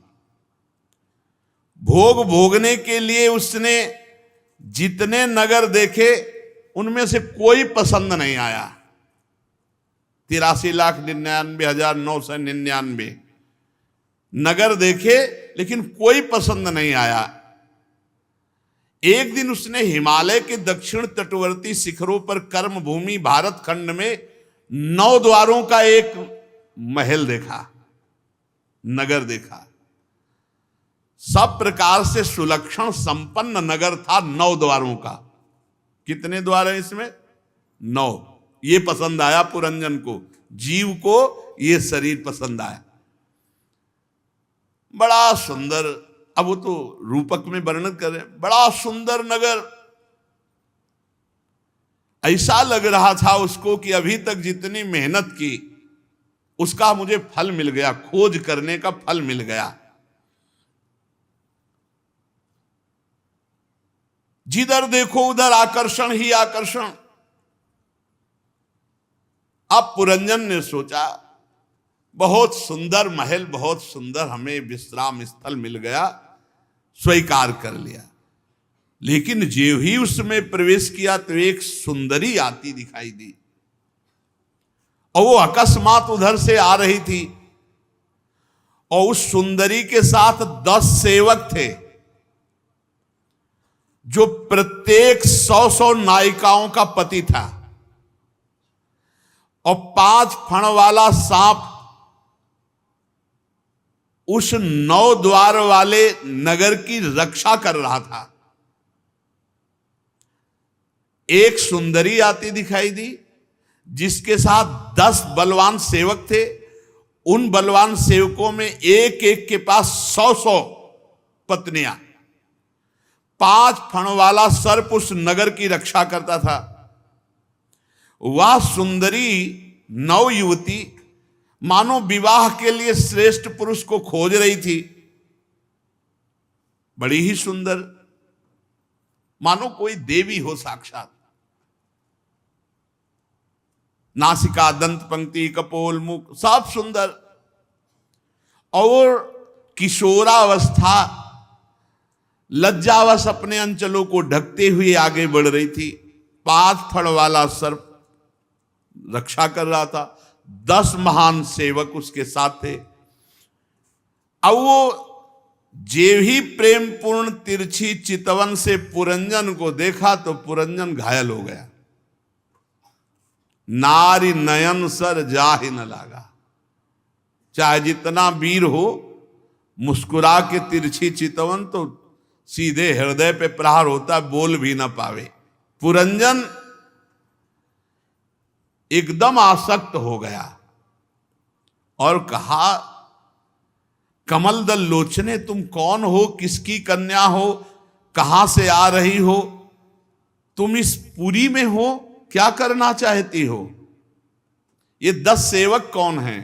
[SPEAKER 1] भोग भोगने के लिए उसने जितने नगर देखे उनमें से कोई पसंद नहीं आया। 83,99,999 नगर देखे लेकिन कोई पसंद नहीं आया। एक दिन उसने हिमालय के दक्षिण तटवर्ती शिखरों पर कर्म भूमि भारत खंड में 9 द्वारों का एक महल देखा, नगर देखा। सब प्रकार से सुलक्षण संपन्न नगर था, 9 द्वारों का। कितने द्वार है इसमें? 9। ये पसंद आया पुरंजन को, जीव को ये शरीर पसंद आया। बड़ा सुंदर, अब वो तो रूपक में वर्णन कर रहे, बड़ा सुंदर नगर। ऐसा लग रहा था उसको कि अभी तक जितनी मेहनत की उसका मुझे फल मिल गया, खोज करने का फल मिल गया। जिधर देखो उधर आकर्षण ही आकर्षण। अब पुरंजन ने सोचा, बहुत सुंदर महल, बहुत सुंदर हमें विश्राम स्थल मिल गया, स्वीकार कर लिया। लेकिन जो ही उसमें प्रवेश किया तो एक सुंदरी आती दिखाई दी, और वो अकस्मात उधर से आ रही थी, और उस सुंदरी के साथ 10 सेवक थे, जो प्रत्येक 100 नायिकाओं का पति था, और 5 फण वाला सांप उस 9 द्वार वाले नगर की रक्षा कर रहा था। एक सुंदरी आती दिखाई दी, जिसके साथ 10 बलवान सेवक थे। उन बलवान सेवकों में एक एक के पास 100 पत्नियां। 5 फण वाला सर्प उस नगर की रक्षा करता था। वह सुंदरी नवयुवती मानो विवाह के लिए श्रेष्ठ पुरुष को खोज रही थी। बड़ी ही सुंदर, मानो कोई देवी हो साक्षात। नासिका, दंत पंक्ति, कपोल, मुख सब सुंदर, और किशोरावस्था लज्जावश अपने अंचलों को ढकते हुए आगे बढ़ रही थी। 5 फण वाला सर्प रक्षा कर रहा था। 10 महान सेवक उसके साथ थे। अब वो जे ही प्रेम पूर्ण तिरछी चितवन से पुरंजन को देखा तो पुरंजन घायल हो गया। नारी नयन सर जाहि न लागा। चाहे जितना वीर हो, मुस्कुरा के तिरछी चितवन तो सीधे हृदय पे प्रहार होता, बोल भी ना पावे। पुरंजन एकदम आसक्त हो गया और कहा, कमल दल लोचने, तुम कौन हो, किसकी कन्या हो, कहां से आ रही हो, तुम इस पुरी में हो, क्या करना चाहती हो? ये 10 सेवक कौन हैं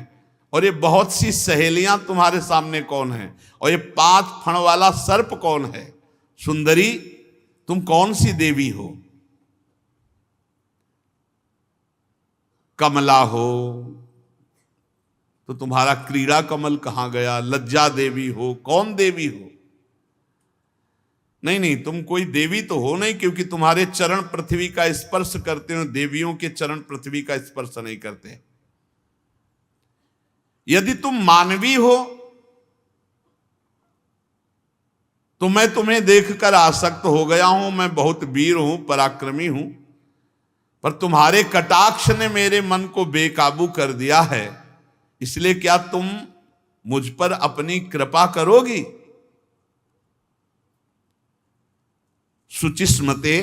[SPEAKER 1] और ये बहुत सी सहेलियां तुम्हारे सामने कौन हैं, और ये 5 फण वाला सर्प कौन है? सुंदरी, तुम कौन सी देवी हो? कमला हो तो तुम्हारा क्रीड़ा कमल कहां गया? लज्जा देवी हो, कौन देवी हो? नहीं नहीं, तुम कोई देवी तो हो नहीं, क्योंकि तुम्हारे चरण पृथ्वी का स्पर्श करते हो। देवियों के चरण पृथ्वी का स्पर्श नहीं करते। यदि तुम मानवी हो तो मैं तुम्हें देखकर आसक्त हो गया हूं। मैं बहुत वीर हूं, पराक्रमी हूं, पर तुम्हारे कटाक्ष ने मेरे मन को बेकाबू कर दिया है। इसलिए क्या तुम मुझ पर अपनी कृपा करोगी? सुचिस्मते,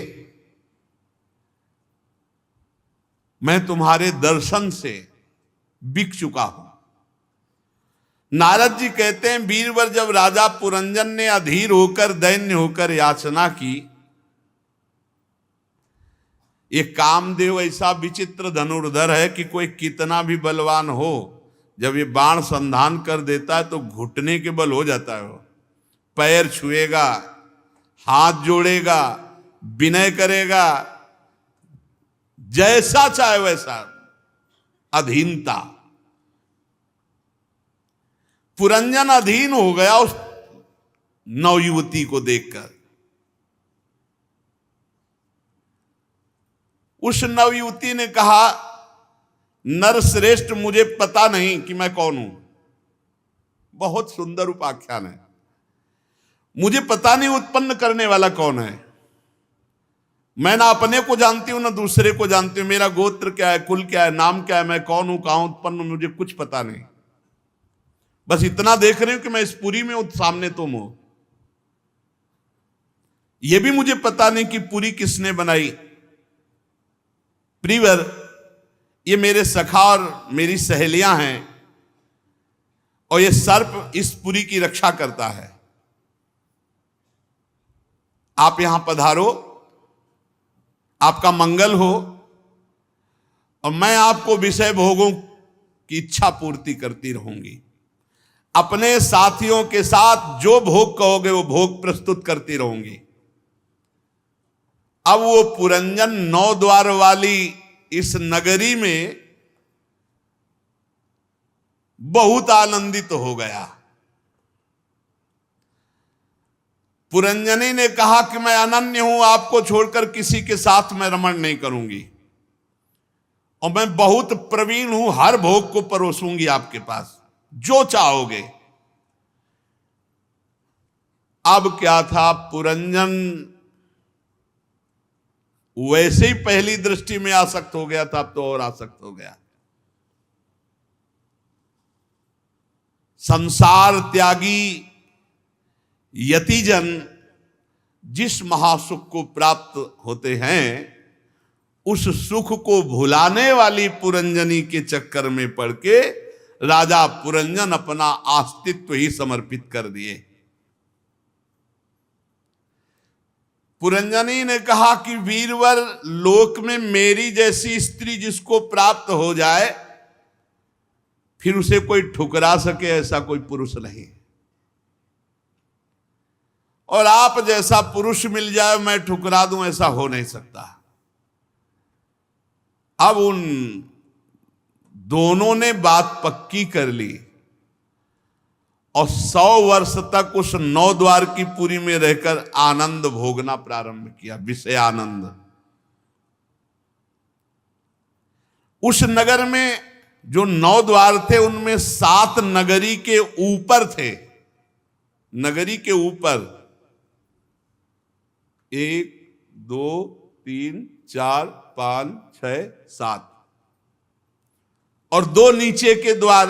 [SPEAKER 1] मैं तुम्हारे दर्शन से बिक चुका हूं। नारद जी कहते हैं, वीरवर जब राजा पुरंजन ने अधीर होकर, दैन्य होकर याचना की, ये कामदेव ऐसा विचित्र धनुर्धर है कि कोई कितना भी बलवान हो, जब ये बाण संधान कर देता है तो घुटने के बल हो जाता है। वो पैर छुएगा, हाथ जोड़ेगा, विनय करेगा, जैसा चाहे वैसा, अधीनता। पुरंजन अधीन हो गया उस नवयुवती को देखकर। उस नवयुवती ने कहा, नर श्रेष्ठ, मुझे पता नहीं कि मैं कौन हूं। बहुत सुंदर उपाख्यान है। मुझे पता नहीं उत्पन्न करने वाला कौन है। मैं ना अपने को जानती हूं ना दूसरे को जानती हूं। मेरा गोत्र क्या है, कुल क्या है, नाम क्या है, मैं कौन हूं, कहां उत्पन्न हूं, मुझे कुछ पता नहीं। बस इतना देख रही हूं कि मैं इस पुरी में सामने तुम हो। यह भी मुझे पता नहीं कि पुरी किसने बनाई। प्रियवर, ये मेरे सखा और मेरी सहेलियां हैं, और ये सर्प इस पुरी की रक्षा करता है। आप यहां पधारो, आपका मंगल हो, और मैं आपको विषय भोगों की इच्छा पूर्ति करती रहूंगी। अपने साथियों के साथ जो भोग कहोगे वो भोग प्रस्तुत करती रहूंगी। अब वो पुरंजन 9 द्वार वाली इस नगरी में बहुत आनंदित हो गया। पुरंजनी ने कहा कि मैं अनन्य हूं, आपको छोड़कर किसी के साथ मैं रमण नहीं करूंगी, और मैं बहुत प्रवीण हूं, हर भोग को परोसूंगी आपके पास, जो चाहोगे। अब क्या था, पुरंजन वैसे ही पहली दृष्टि में आसक्त हो गया था, अब तो और आसक्त हो गया। संसार त्यागी यतिजन जिस महासुख को प्राप्त होते हैं, उस सुख को भुलाने वाली पुरंजनी के चक्कर में पड़ के राजा पुरंजन अपना अस्तित्व ही समर्पित कर दिए। पुरंजनी ने कहा कि वीरवर, लोक में मेरी जैसी स्त्री जिसको प्राप्त हो जाए फिर उसे कोई ठुकरा सके ऐसा कोई पुरुष नहीं, और आप जैसा पुरुष मिल जाए मैं ठुकरा दूं ऐसा हो नहीं सकता। अब उन दोनों ने बात पक्की कर ली और 100 वर्ष तक उस 9 द्वार की पुरी में रहकर आनंद भोगना प्रारंभ किया, विषय आनंद। उस नगर में जो 9 द्वार थे उनमें 7 नगरी के ऊपर थे, नगरी के ऊपर 1 2 3 4 5 6 7 और 2 नीचे के द्वार।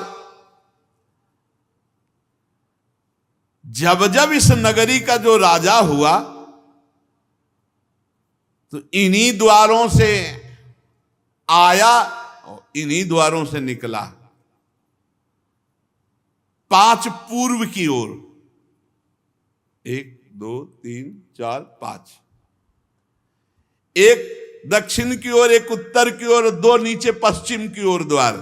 [SPEAKER 1] जब जब इस नगरी का जो राजा हुआ तो इन्हीं द्वारों से आया और इन्हीं द्वारों से निकला। 5 पूर्व की ओर, 1 2 3 4 5, एक दक्षिण की ओर, एक उत्तर की ओर, 2 नीचे पश्चिम की ओर द्वार।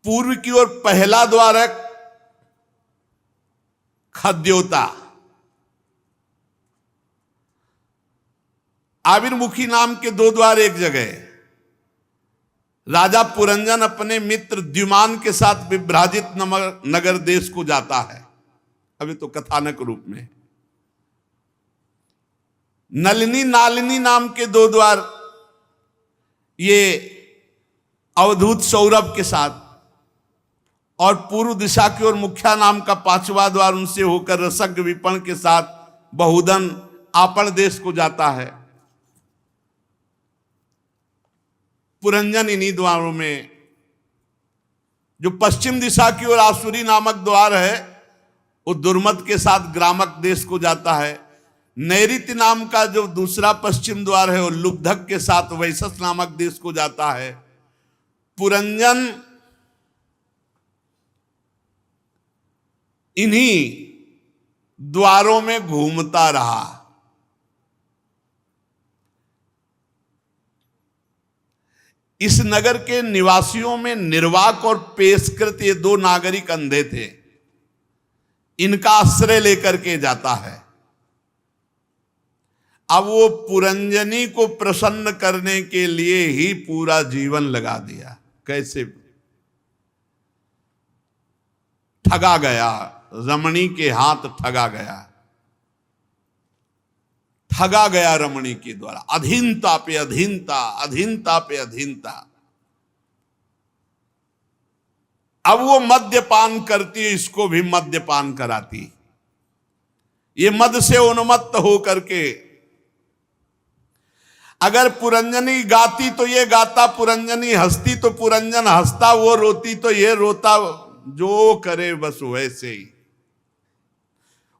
[SPEAKER 1] पूर्व की ओर पहला द्वार है खद्योता, आविर्मुखी नाम के 2 द्वार एक जगह। राजा पुरंजन अपने मित्र द्युमान के साथ विभ्राजित नगर देश को जाता है, अभी तो कथानक रूप में। नलिनी नालिनी नाम के 2 द्वार, ये अवधूत सौरभ के साथ, और पूर्व दिशा की ओर मुखिया नाम का 5वां द्वार उनसे होकर रसज्ञ विपण के साथ बहुधन आपण देश को जाता है। पुरंजन इन्हीं द्वारों में, जो पश्चिम दिशा की ओर आसुरी नामक द्वार है वो दुर्मद के साथ ग्रामक देश को जाता है। नैऋत्य नाम का जो दूसरा पश्चिम द्वार है वो लुब्धक के साथ वैशस नामक देश को जाता है। पुरंजन इन्हीं द्वारों में घूमता रहा। इस नगर के निवासियों में निर्वाक और पेशकृत, ये 2 नागरिक अंधे थे, इनका आश्रय लेकर के जाता है। अब वो पुरंजनी को प्रसन्न करने के लिए ही पूरा जीवन लगा दिया। कैसे ठगा गया, रमणी के हाथ ठगा गया, ठगा गया रमणी के द्वारा। अधीनता पे अधीनता, अधीनता पे अधीनता। अब वो मद्यपान करती, इसको भी मद्यपान कराती। ये मद से उन्मत्त हो करके, अगर पुरंजनी गाती तो ये गाता, पुरंजनी हंसती तो पुरंजन हंसता, वो रोती तो ये रोता, जो करे बस वैसे ही।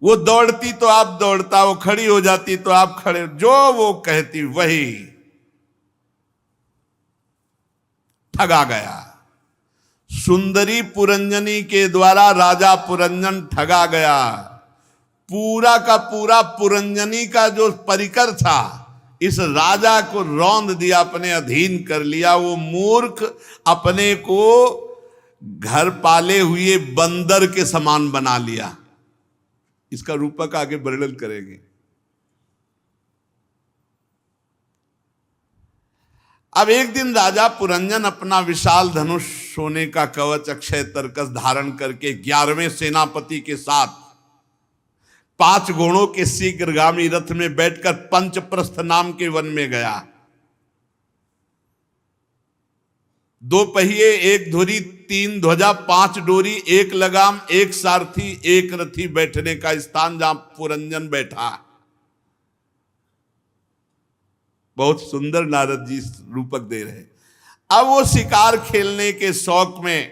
[SPEAKER 1] वो दौड़ती तो आप दौड़ता, वो खड़ी हो जाती तो आप खड़े, जो वो कहती वही। ठगा गया। सुंदरी पुरंजनी के द्वारा राजा पुरंजन ठगा गया। पूरा का पूरा पुरंजनी का जो परिकर था इस राजा को रौंद दिया, अपने अधीन कर लिया। वो मूर्ख अपने को घर पाले हुए बंदर के समान बना लिया। इसका रूपक आगे वर्णन करेंगे। अब एक दिन राजा पुरंजन अपना विशाल धनुष, सोने का कवच, अक्षय तरकस धारण करके 11वें सेनापति के साथ 5 घोड़ों के शीघ्रगामी रथ में बैठकर पंचप्रस्थ नाम के वन में गया। 2 पहिए, 1 धुरी, 3 ध्वजा, 5 डोरी, 1 लगाम, 1 सारथी, 1 रथी बैठने का स्थान जहां पुरंजन बैठा। बहुत सुंदर नारद जी रूपक दे रहे। अब वो शिकार खेलने के शौक में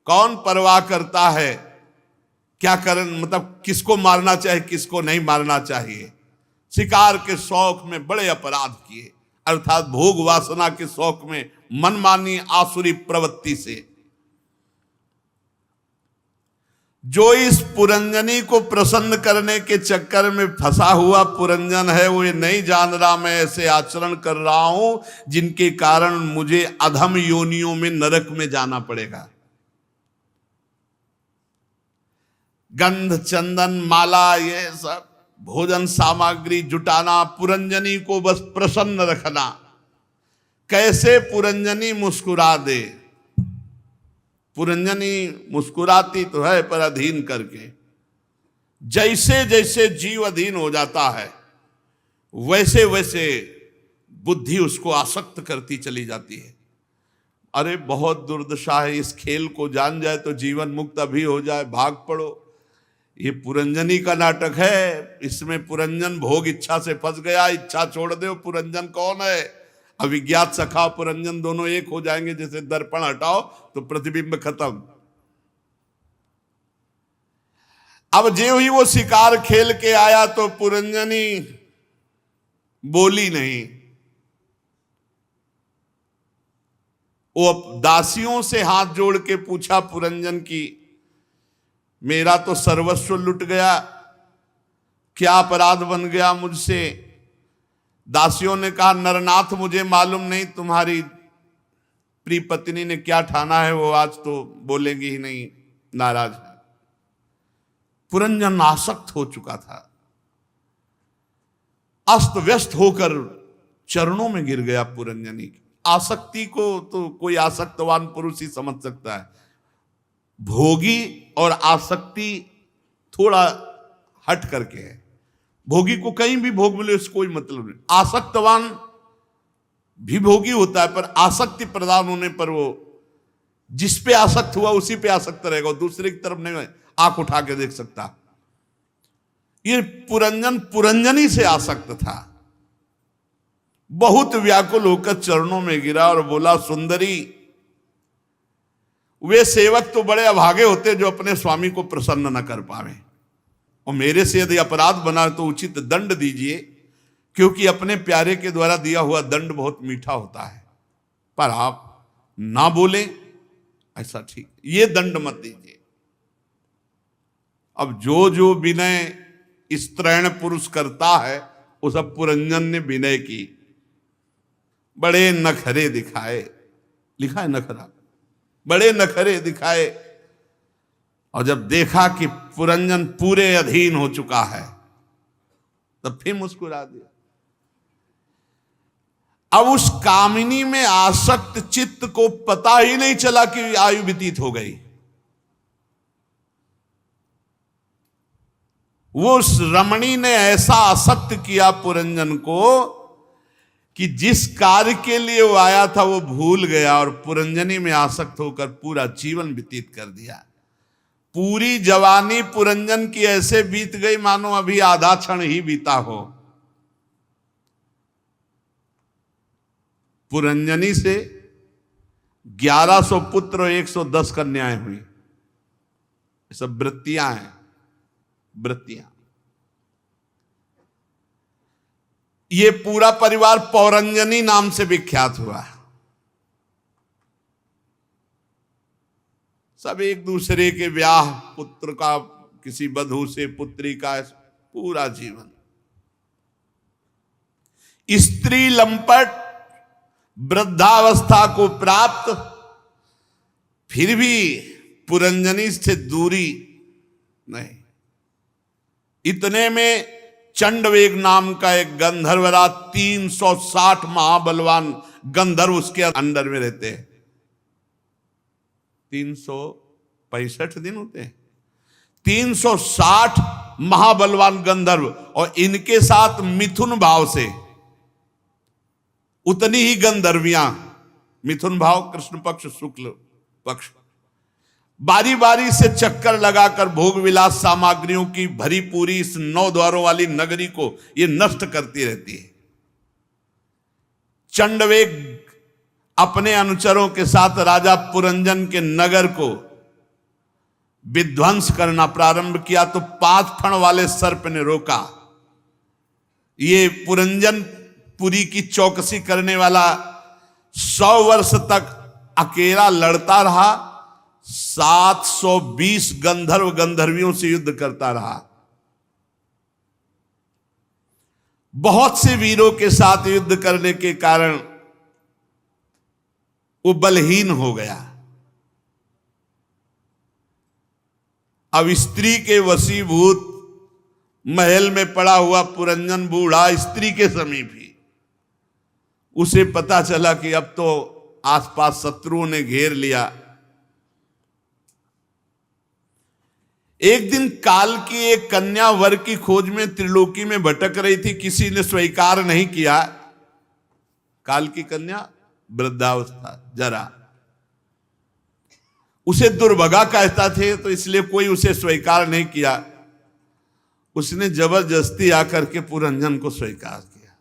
[SPEAKER 1] कौन परवाह करता है क्या करन, मतलब किसको मारना चाहिए किसको नहीं मारना चाहिए। शिकार के शौक में बड़े अपराध किए, अर्थात भोग वासना के शौक में मनमानी आसुरी प्रवृत्ति से। जो इस पुरंजनी को प्रसन्न करने के चक्कर में फंसा हुआ पुरंजन है, वो ये नहीं जान रहा मैं ऐसे आचरण कर रहा हूं जिनके कारण मुझे अधम योनियों में, नरक में जाना पड़ेगा। गंध चंदन माला ये सब भोजन सामग्री जुटाना, पुरंजनी को बस प्रसन्न रखना। कैसे पुरंजनी मुस्कुरा दे। पुरंजनी मुस्कुराती तो है पर अधीन करके। जैसे जैसे जीव अधीन हो जाता है वैसे वैसे बुद्धि उसको आसक्त करती चली जाती है। अरे बहुत दुर्दशा है, इस खेल को जान जाए तो जीवन मुक्त अभी हो जाए, भाग पड़ो। ये पुरंजनी का नाटक है, इसमें पुरंजन भोग इच्छा से फंस गया, इच्छा छोड़ दो। पुरंजन कौन है? अविज्ञात सखा पुरंजन दोनों एक हो जाएंगे, जैसे दर्पण हटाओ तो प्रतिबिंब खत्म। अब जो ही वो शिकार खेल के आया तो पुरंजनी बोली नहीं। वो दासियों से हाथ जोड़ के पूछा पुरंजन की, मेरा तो सर्वस्व लुट गया, क्या अपराध बन गया मुझसे? दासियों ने कहा, नरनाथ मुझे मालूम नहीं तुम्हारी प्रिय पत्नी ने क्या ठाना है, वो आज तो बोलेंगी ही नहीं, नाराज है। पुरंजन आसक्त हो चुका था, अस्त व्यस्त होकर चरणों में गिर गया पुरंजनी की। आसक्ति को तो कोई आसक्तवान पुरुष ही समझ सकता है। भोगी और आसक्ति थोड़ा हट करके है। भोगी को कहीं भी भोग मिले उससे कोई मतलब नहीं। आसक्तवान भी भोगी होता है, पर आसक्ति प्रदान होने पर वो जिस पे आसक्त हुआ उसी पे आसक्त रहेगा, दूसरे की तरफ नहीं आंख उठा के देख सकता। ये पुरंजन पुरंजनी से आसक्त था। बहुत व्याकुल होकर चरणों में गिरा और बोला, सुंदरी, वे सेवक तो बड़े अभागे होते जो अपने स्वामी को प्रसन्न न कर पावे, और मेरे से यदि अपराध बना तो उचित दंड दीजिए, क्योंकि अपने प्यारे के द्वारा दिया हुआ दंड बहुत मीठा होता है। पर आप ना बोले ऐसा ठीक, ये दंड मत दीजिए। अब जो जो विनय स्त्रैण पुरुष करता है वो सब पुरंजन ने विनय की। बड़े नखरे दिखाए, लिखा है नखरा, बड़े नखरे दिखाए, और जब देखा कि पुरंजन पूरे अधीन हो चुका है तब फिर मुस्कुरा दिया। अब उस कामिनी में आसक्त चित्त को पता ही नहीं चला कि आयु व्यतीत हो गई। वो उस रमणी ने ऐसा आसक्त किया पुरंजन को कि जिस कार्य के लिए वो आया था वो भूल गया, और पुरंजनी में आसक्त होकर पूरा जीवन व्यतीत कर दिया। पूरी जवानी पुरंजन की ऐसे बीत गई मानो अभी आधा क्षण ही बीता हो। पुरंजनी से 1100 पुत्र और 110 कन्याएं हुई। ये सब वृत्तियां हैं, वृत्तियां। ये पूरा परिवार पौरंजनी नाम से विख्यात हुआ। सब एक दूसरे के ब्याह, पुत्र का किसी बधू से, पुत्री का, पूरा जीवन। स्त्री लंपट, वृद्धावस्था को प्राप्त, फिर भी पुरंजनी से दूरी नहीं। इतने में चंडवेग नाम का एक गंधर्वराज, 360 महाबलवान गंधर्व उसके अंडर में रहते हैं। 365 दिन होते हैं, 360 महाबलवान गंधर्व, और इनके साथ मिथुन भाव से उतनी ही गंधर्वियां। मिथुन भाव कृष्ण पक्ष शुक्ल पक्ष, बारी बारी से चक्कर लगाकर भोग विलास सामग्रियों की भरी पूरी इस 9 द्वारों वाली नगरी को ये नष्ट करती रहती है। चंडवेग अपने अनुचरों के साथ राजा पुरंजन के नगर को विध्वंस करना प्रारंभ किया तो 5 फण वाले सर्प ने रोका। ये पुरंजन पुरी की चौकसी करने वाला 100 वर्ष तक अकेला लड़ता रहा, 720 गंधर्व गंधर्वियों से युद्ध करता रहा, बहुत से वीरों के साथ युद्ध करने के कारण वो बलहीन हो गया। अब स्त्री के वशीभूत महल में पड़ा हुआ पुरंजन बूढ़ा स्त्री के समीप ही, उसे पता चला कि अब तो आसपास शत्रुओं ने घेर लिया। एक दिन काल की एक कन्या वर की खोज में त्रिलोकी में भटक रही थी, किसी ने स्वीकार नहीं किया। काल की कन्या वृद्धावस्था, जरा, उसे दुर्भगा कहता थे तो इसलिए कोई उसे स्वीकार नहीं किया। उसने जबरदस्ती आकर के पुरंजन को स्वीकार किया।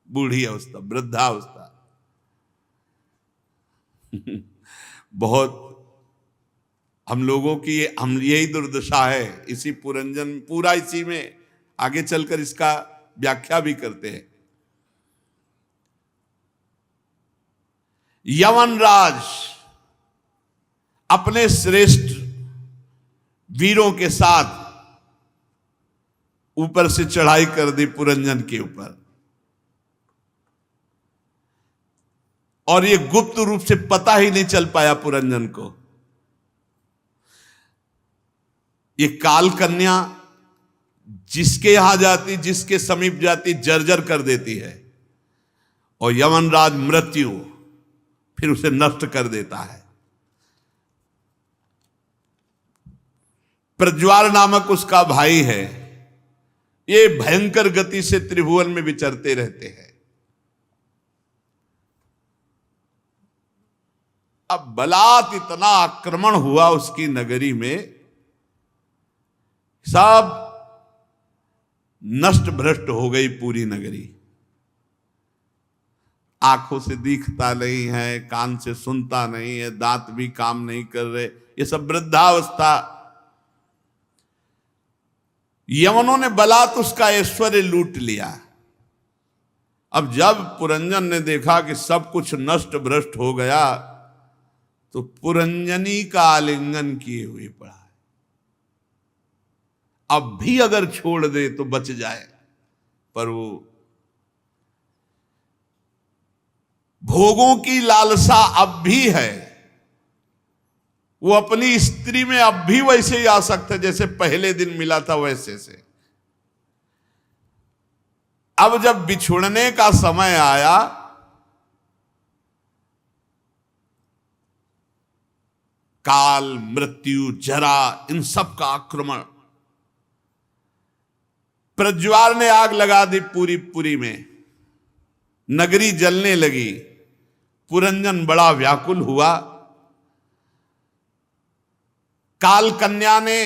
[SPEAKER 1] बूढ़ी अवस्था, वृद्धावस्था। बहुत हम लोगों की हम यही दुर्दशा है। इसी पुरंजन पूरा इसी में आगे चलकर इसका व्याख्या भी करते हैं। यमनराज अपने श्रेष्ठ वीरों के साथ ऊपर से चढ़ाई कर दी पुरंजन के ऊपर, और ये गुप्त रूप से पता ही नहीं चल पाया पुरंजन को। ये काल कन्या जिसके यहां जाती, जिसके समीप जाती, जर्जर कर देती है, और यमनराज मृत्यु फिर उसे नष्ट कर देता है। प्रज्वार नामक उसका भाई है। ये भयंकर गति से त्रिभुवन में विचरते रहते हैं। अब बलात् इतना आक्रमण हुआ उसकी नगरी में, सब नष्ट भ्रष्ट हो गई पूरी नगरी। आंखों से दिखता नहीं है, कान से सुनता नहीं है, दांत भी काम नहीं कर रहे, ये सब वृद्धावस्था। यवनों ने बलात् उसका ऐश्वर्य लूट लिया। अब जब पुरंजन ने देखा कि सब कुछ नष्ट भ्रष्ट हो गया, तो पुरंजनी का आलिंगन किए हुए पड़ा है। अब भी अगर छोड़ दे तो बच जाए, पर वो भोगों की लालसा अब भी है। वो अपनी स्त्री में अब भी वैसे ही आसक्त है जैसे पहले दिन मिला था, वैसे से। अब जब बिछुड़ने का समय आया, काल, मृत्यु, जरा, इन सब का आक्रमण। प्रज्वार ने आग लगा दी पूरी पुरी में, नगरी जलने लगी। पुरंजन बड़ा व्याकुल हुआ। काल कन्या ने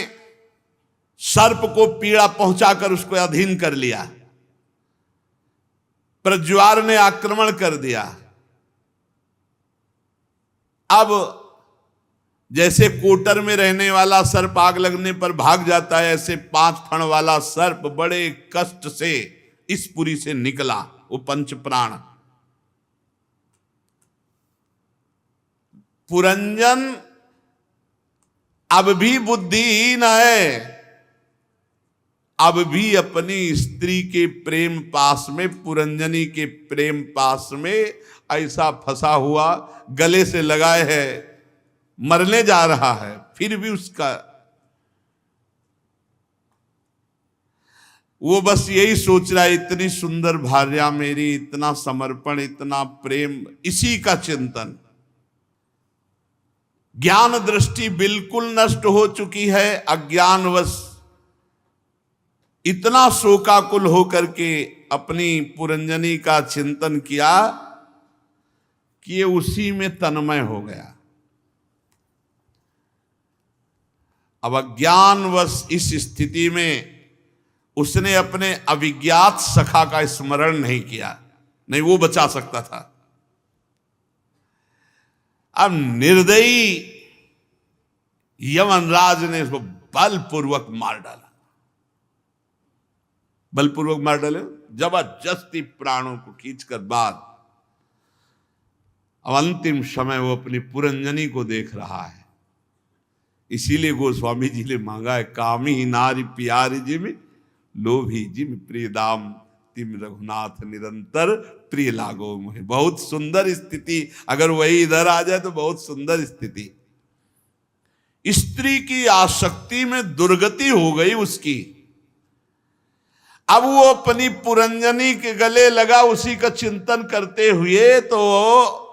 [SPEAKER 1] सर्प को पीड़ा पहुंचाकर उसको अधीन कर लिया। प्रज्वार ने आक्रमण कर दिया। अब जैसे कोटर में रहने वाला सर्प आग लगने पर भाग जाता है, ऐसे 5 फण वाला सर्प बड़े कष्ट से इस पुरी से निकला, वो पंच प्राण। पुरंजन अब भी बुद्धिहीन है, अब भी अपनी स्त्री के प्रेम पास में, पुरंजनी के प्रेम पास में ऐसा फंसा हुआ, गले से लगाए है, मरने जा रहा है। फिर भी उसका वो बस यही सोच रहा है, इतनी सुंदर भार्या मेरी, इतना समर्पण, इतना प्रेम, इसी का चिंतन। ज्ञान दृष्टि बिल्कुल नष्ट हो चुकी है। अज्ञानवश इतना शोकाकुल होकर के अपनी पुरंजनी का चिंतन किया कि ये उसी में तन्मय हो गया। अब अज्ञानवश इस स्थिति में उसने अपने अविज्ञात सखा का स्मरण नहीं किया, नहीं वो बचा सकता था। अब निर्दयी यमनराज ने उसको बलपूर्वक मार डाला। बलपूर्वक मार डाले, जबरदस्ती प्राणों को खींचकर बाद। अब अंतिम समय वो अपनी पुरंजनी को देख रहा है। इसीलिए गोस्वामी जी ने मांगा है, कामी नारी प्यारी जिम लोभी जिम प्रिय दाम तिम रघुनाथ निरंतर प्रिय लागो मुहे। बहुत सुंदर स्थिति, अगर वही इधर आ जाए तो बहुत सुंदर स्थिति। स्त्री की आसक्ति में दुर्गति हो गई उसकी। अब वो अपनी पुरंजनी के गले लगा, उसी का चिंतन करते हुए तो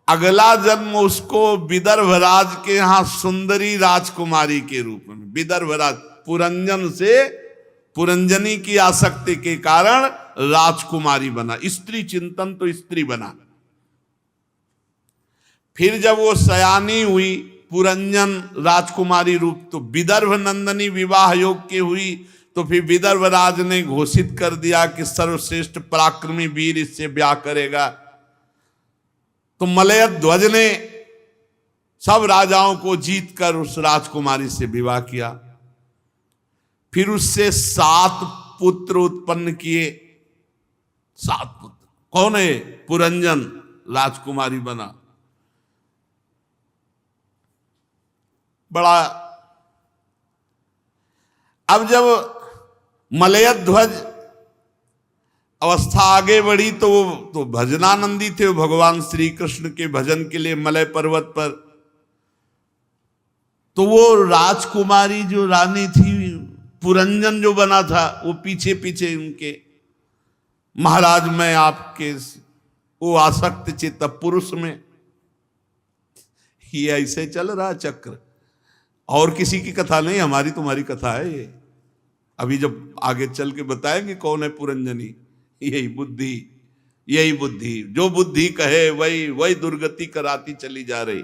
[SPEAKER 1] अगला जन्म उसको विदर्भराज के यहां सुंदरी राजकुमारी के रूप में, विदर्भराज पुरंजन से पुरंजनी की आसक्ति के कारण राजकुमारी बना। स्त्री चिंतन तो स्त्री बना। फिर जब वो सयानी हुई पुरंजन राजकुमारी रूप, तो विदर्भ नंदनी विवाह योग की हुई। तो फिर विदर्भराज ने घोषित कर दिया कि सर्वश्रेष्ठ पराक्रमी वीर इससे ब्याह करेगा। तो मलय ध्वज ने सब राजाओं को जीतकर उस राजकुमारी से विवाह किया। फिर उससे 7 पुत्र उत्पन्न किए। 7 पुत्र कौन है? पुरंजन राजकुमारी बना। बड़ा अब जब मलय ध्वज अवस्था आगे बढ़ी तो भजनानंदी थे, वो भगवान श्री कृष्ण के भजन के लिए मलय पर्वत पर। तो वो राजकुमारी जो रानी थी, पुरंजन जो बना था, वो पीछे पीछे उनके, महाराज मैं आपके, वो आसक्त चित्त पुरुष में। ये ऐसे चल रहा चक्र, और किसी की कथा नहीं, हमारी तुम्हारी कथा है ये। अभी जब आगे चल के बताएंगे कौन है पुरंजनी। यही बुद्धि, यही बुद्धि, जो बुद्धि कहे वही वही दुर्गति कराती चली जा रही।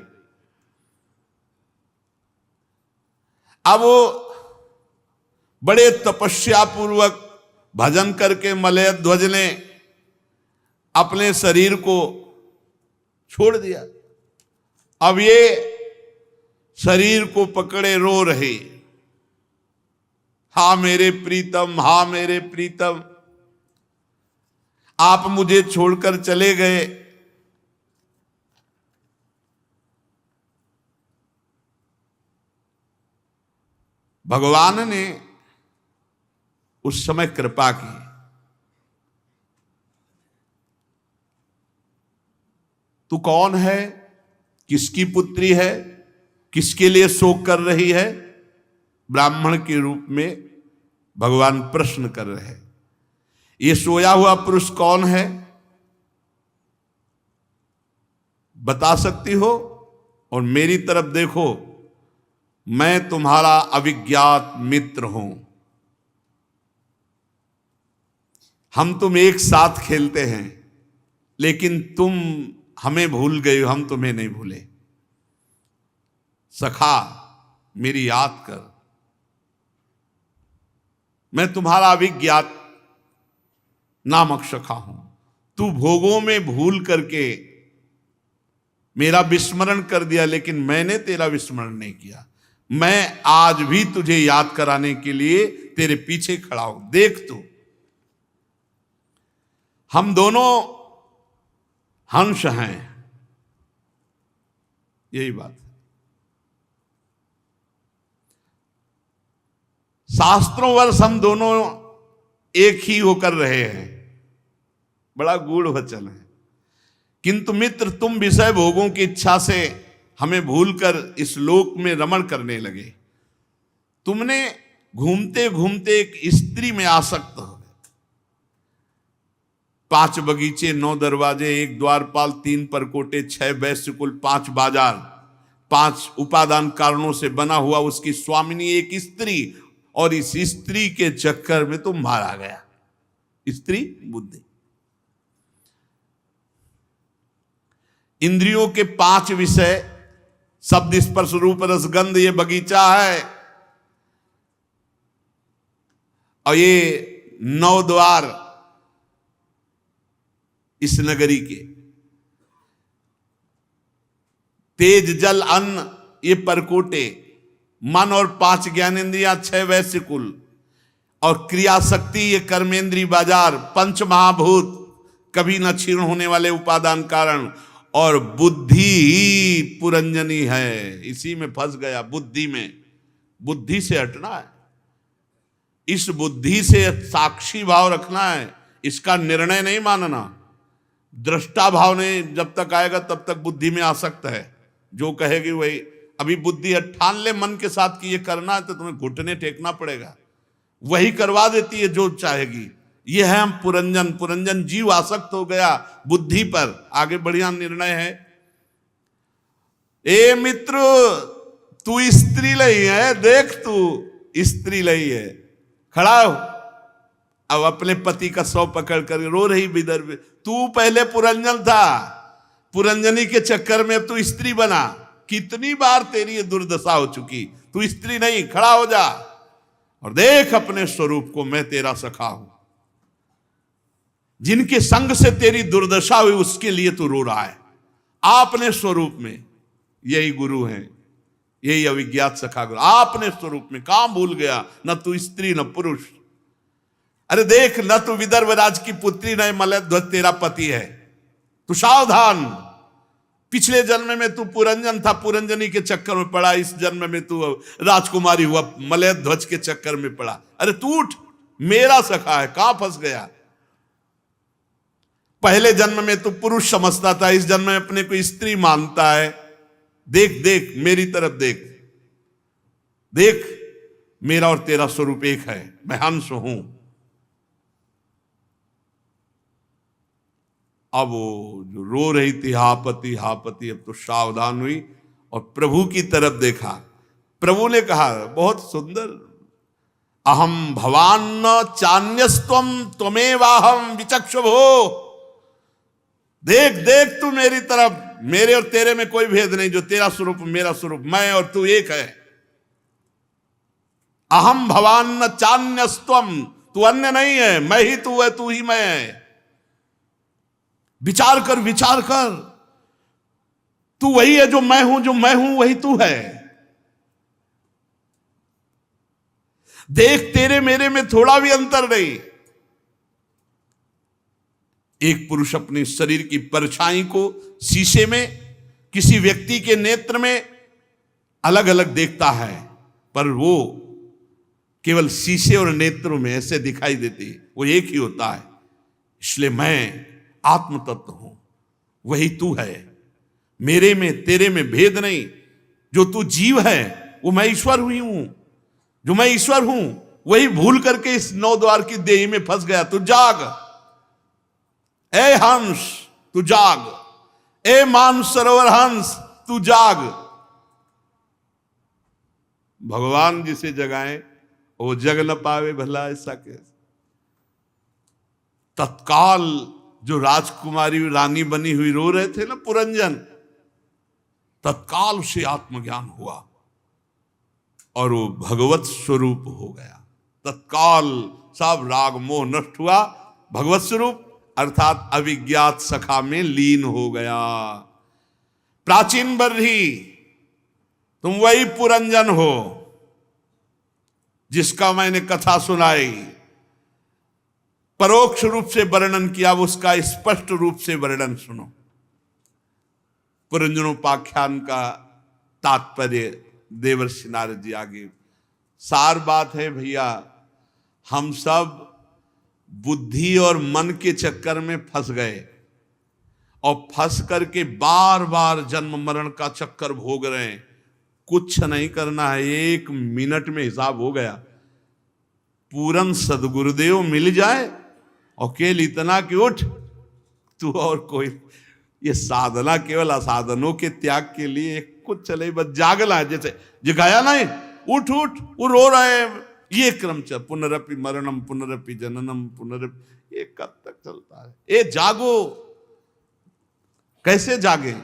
[SPEAKER 1] अब वो बड़े तपस्या पूर्वक भजन करके मलय ध्वज ने अपने शरीर को छोड़ दिया। अब ये शरीर को पकड़े रो रहे, हा मेरे प्रीतम, हा मेरे प्रीतम, आप मुझे छोड़कर चले गए। भगवान ने उस समय कृपा की। तू कौन है? किसकी पुत्री है? किसके लिए शोक कर रही है? ब्राह्मण के रूप में भगवान प्रश्न कर रहे हैं। ये सोया हुआ पुरुष कौन है? बता सकती हो? और मेरी तरफ देखो, मैं तुम्हारा अविज्ञात मित्र हूं। हम तुम एक साथ खेलते हैं, लेकिन तुम हमें भूल गए हो, हम तुम्हें नहीं भूले। सखा मेरी याद कर, मैं तुम्हारा अविज्ञात नामक सखा हूं। तू भोगों में भूल करके मेरा विस्मरण कर दिया, लेकिन मैंने तेरा विस्मरण नहीं किया। मैं आज भी तुझे याद कराने के लिए तेरे पीछे खड़ा हूं। देख तू, हम दोनों हंस हैं। यही बात है। शास्त्रों वर्ष हम दोनों एक ही होकर रहे हैं। बड़ा गूढ़ वचन है। किंतु मित्र, तुम विषय भोगों की इच्छा से हमें भूलकर इस लोक में रमण करने लगे। तुमने घूमते घूमते एक स्त्री में आसक्त हो गए। 5 बगीचे, 9 दरवाजे, 1 द्वारपाल, 3 परकोटे, 6 वैश्यकुल, 5 बाजार, 5 उपादान कारणों से बना हुआ उसकी स्वामिनी एक स्त्री, और इस स्त्री के चक्कर में तुम मारा गया। स्त्री बुद्धि। इंद्रियों के 5 विषय, शब्द, स्पर्श, रूप, रस, गंध, ये बगीचा है। और ये 9 द्वार इस नगरी के। तेज जल अन्न ये परकोटे, मन और 5 ज्ञानेंद्रियां, 6 वैश्य कुल, और क्रिया शक्ति ये कर्मेंद्री बाजार, 5 महाभूत कभी न क्षीण होने वाले उपादान कारण, और बुद्धि ही पुरंजनी है। इसी में फंस गया, बुद्धि में। बुद्धि से हटना है, इस बुद्धि से साक्षी भाव रखना है, इसका निर्णय नहीं मानना। दृष्टा भाव नहीं जब तक आएगा तब तक बुद्धि में आसक्त है, जो कहेगी वही। अभी बुद्धि ठान ले मन के साथ कि ये करना है तो तुम्हें घुटने टेकना पड़ेगा, वही करवा देती है जो चाहेगी। ये है हम पुरंजन। पुरंजन जीव आसक्त हो गया बुद्धि पर। आगे बढ़िया निर्णय है। ए मित्र, तू स्त्री लई है, देख तू स्त्री लई है, खड़ा हो। अब अपने पति का सौ पकड़ कर रो रही विदर्भ। तू पहले पुरंजन था, पुरंजनी के चक्कर में अब तू स्त्री बना। कितनी बार तेरी ये दुर्दशा हो चुकी, तू स्त्री नहीं, खड़ा हो जा और देख अपने स्वरूप को, मैं तेरा सखा हूं। जिनके संग से तेरी दुर्दशा हुई उसके लिए तू रो रहा है। आपने स्वरूप में, यही गुरु हैं, यही अविज्ञात सखा गुरु। आपने स्वरूप में काम भूल गया, न तू स्त्री न पुरुष। अरे देख, न तू विदर्भ राज की पुत्री, न मलयध्वज तेरा पति है। तू सावधान, पिछले जन्म में तू पुरंजन था, पुरंजनी के चक्कर में पड़ा। इस जन्म में तू राजकुमारी हुआ, मलयध्वज के चक्कर में पड़ा। अरे तू उठ, मेरा सखा है, कहां फंस गया। पहले जन्म में तू पुरुष समझता था, इस जन्म में अपने को स्त्री मानता है। देख देख, मेरी तरफ देख, देख मेरा और तेरा स्वरूप एक है, मैं हंस हूं। अब वो जो रो रही थी हापति हापति, अब तो सावधान हुई और प्रभु की तरफ देखा। प्रभु ने कहा बहुत सुंदर, अहम भवान न चान्यस्त्वम त्वमेवाहम विचक्षुभो। देख देख तू मेरी तरफ, मेरे और तेरे में कोई भेद नहीं। जो तेरा स्वरूप मेरा स्वरूप, मैं और तू एक है। अहम भवान न चान्यस्त्वम, तू अन्य नहीं है, मैं ही तू है, तू ही मैं है। विचार कर, विचार कर, तू वही है जो मैं हूं, जो मैं हूं वही तू है। देख, तेरे मेरे में थोड़ा भी अंतर नहीं। एक पुरुष अपने शरीर की परछाई को शीशे में, किसी व्यक्ति के नेत्र में अलग अलग देखता है, पर वो केवल शीशे और नेत्रों में ऐसे दिखाई देती, वो एक ही होता है। इसलिए मैं आत्म तत्व हूं, वही तू है। मेरे में तेरे में भेद नहीं। जो तू जीव है वो मैं ईश्वर हुई हूं, जो मैं ईश्वर हूं वही भूल करके इस 9 द्वार की देही में फंस गया। तू जाग, ए हंस तू जाग, ए मानसरोवर हंस तू जाग। भगवान जिसे जगाए वो जग न पावे भला, ऐसा कैसे। तत्काल जो राजकुमारी रानी बनी हुई रो रहे थे ना पुरंजन, तत्काल से आत्मज्ञान हुआ और वो भगवत स्वरूप हो गया। तत्काल सब राग मोह नष्ट हुआ, भगवत स्वरूप अर्थात अविज्ञात सखा में लीन हो गया। प्राचीन बर्ही, तुम वही पुरंजन हो जिसका मैंने कथा सुनाई, परोक्ष रूप से वर्णन किया, उसका स्पष्ट रूप से वर्णन सुनो। पुरंजनोपाख्यान का तात्पर्य देवर्षि नारद जी आगे। सार बात है भैया, हम सब बुद्धि और मन के चक्कर में फंस गए और फंस करके बार बार जन्म मरण का चक्कर भोग रहे हैं। कुछ नहीं करना है, 1 मिनट में हिसाब हो गया। पूरन सदगुरुदेव मिल जाए और केवल इतना कि उठ तू और कोई। ये साधना केवल असाधनों के त्याग के लिए कुछ चले, बस जागना है। जैसे जगाया नहीं, उठ उठ, वो रो रहे हैं, ये क्रम चल, पुनरपि मरणम पुनरपि जननम पुनरपि, ये कब तक चलता है। ए जागो, कैसे जागे,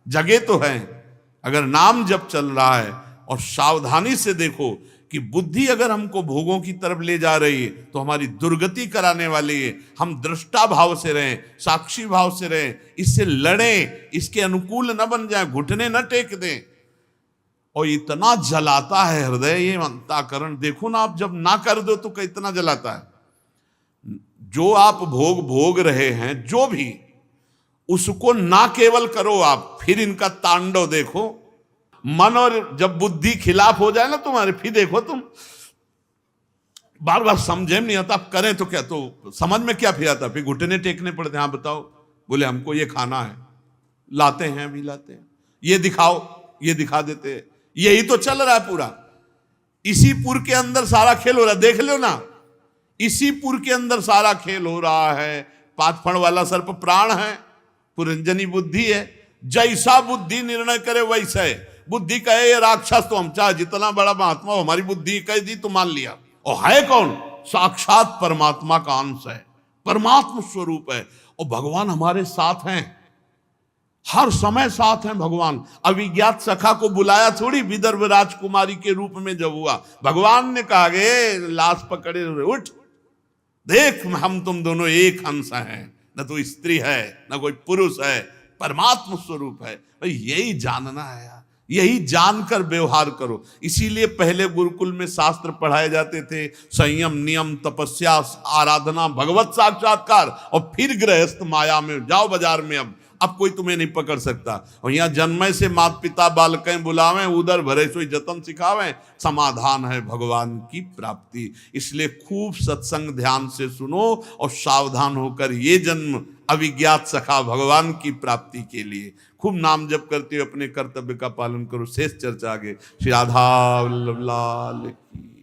[SPEAKER 1] जगे तो हैं। अगर नाम जब चल रहा है और सावधानी से देखो कि बुद्धि अगर हमको भोगों की तरफ ले जा रही है तो हमारी दुर्गति कराने वाली है। हम दृष्टा भाव से रहें, साक्षी भाव से रहें, इससे लड़ें, इसके अनुकूल न बन जाए, घुटने न टेक दें। और इतना जलाता है हृदय, ये अंतःकरण, देखो ना आप जब ना कर दो तो कितना जलाता है। जो आप भोग रहे हैं जो भी, उसको ना केवल करो आप, फिर इनका तांडव देखो। मन और जब बुद्धि खिलाफ हो जाए ना तुम्हारे, फिर देखो तुम बार बार समझे नहीं आता, आप करें तो क्या, तो समझ में क्या फिर आता, फिर घुटने टेकने पड़ते हैं। हाँ बताओ, बोले हमको ये खाना है, लाते हैं भी लाते हैं, ये दिखाओ, ये दिखा देते हैं। यही तो चल रहा है पूरा, इसी पुर के अंदर सारा खेल हो रहा है, देख लो ना, इसी पुर के अंदर सारा खेल हो रहा है। पांच फण वाला सर्प प्राण है, पुरंजनी बुद्धि है, जैसा बुद्धि निर्णय करे वैसे। बुद्धि कहे ये राक्षस, तो हम चाहे जितना बड़ा महात्मा हो, हमारी बुद्धि कह दी तो मान लिया। और है कौन? साक्षात परमात्मा का अंश है, परमात्मा स्वरूप है। और भगवान हमारे साथ हैं, हर समय साथ हैं भगवान। अविज्ञात सखा को बुलाया थोड़ी विदर्भ राजकुमारी के रूप में जब हुआ, भगवान ने कहा गे लाश पकड़े उठ, देख हम तुम दोनों एक अंश हैं, न तो स्त्री है न कोई पुरुष है, परमात्मा स्वरूप है। भाई यही जानना है यार, यही जानकर व्यवहार करो। इसीलिए पहले गुरुकुल में शास्त्र पढ़ाए जाते थे, संयम, नियम, तपस्या, आराधना, भगवत साक्षात्कार, और फिर गृहस्थ माया में जाओ बाजार में। अब कोई तुम्हें नहीं पकड़ सकता। और यहाँ जन्म से माता पिता बालकें बुलावें, उधर भरे सोई जतन सिखावें, समाधान है भगवान की प्राप्ति। इसलिए खूब सत्संग ध्यान से सुनो और सावधान होकर ये जन्म अविज्ञात सखा भगवान की प्राप्ति के लिए खूब नाम जप करते हुए अपने कर्तव्य का पालन करो। शेष चर्चा आगे। श्री राधा वल्लभ लाल की।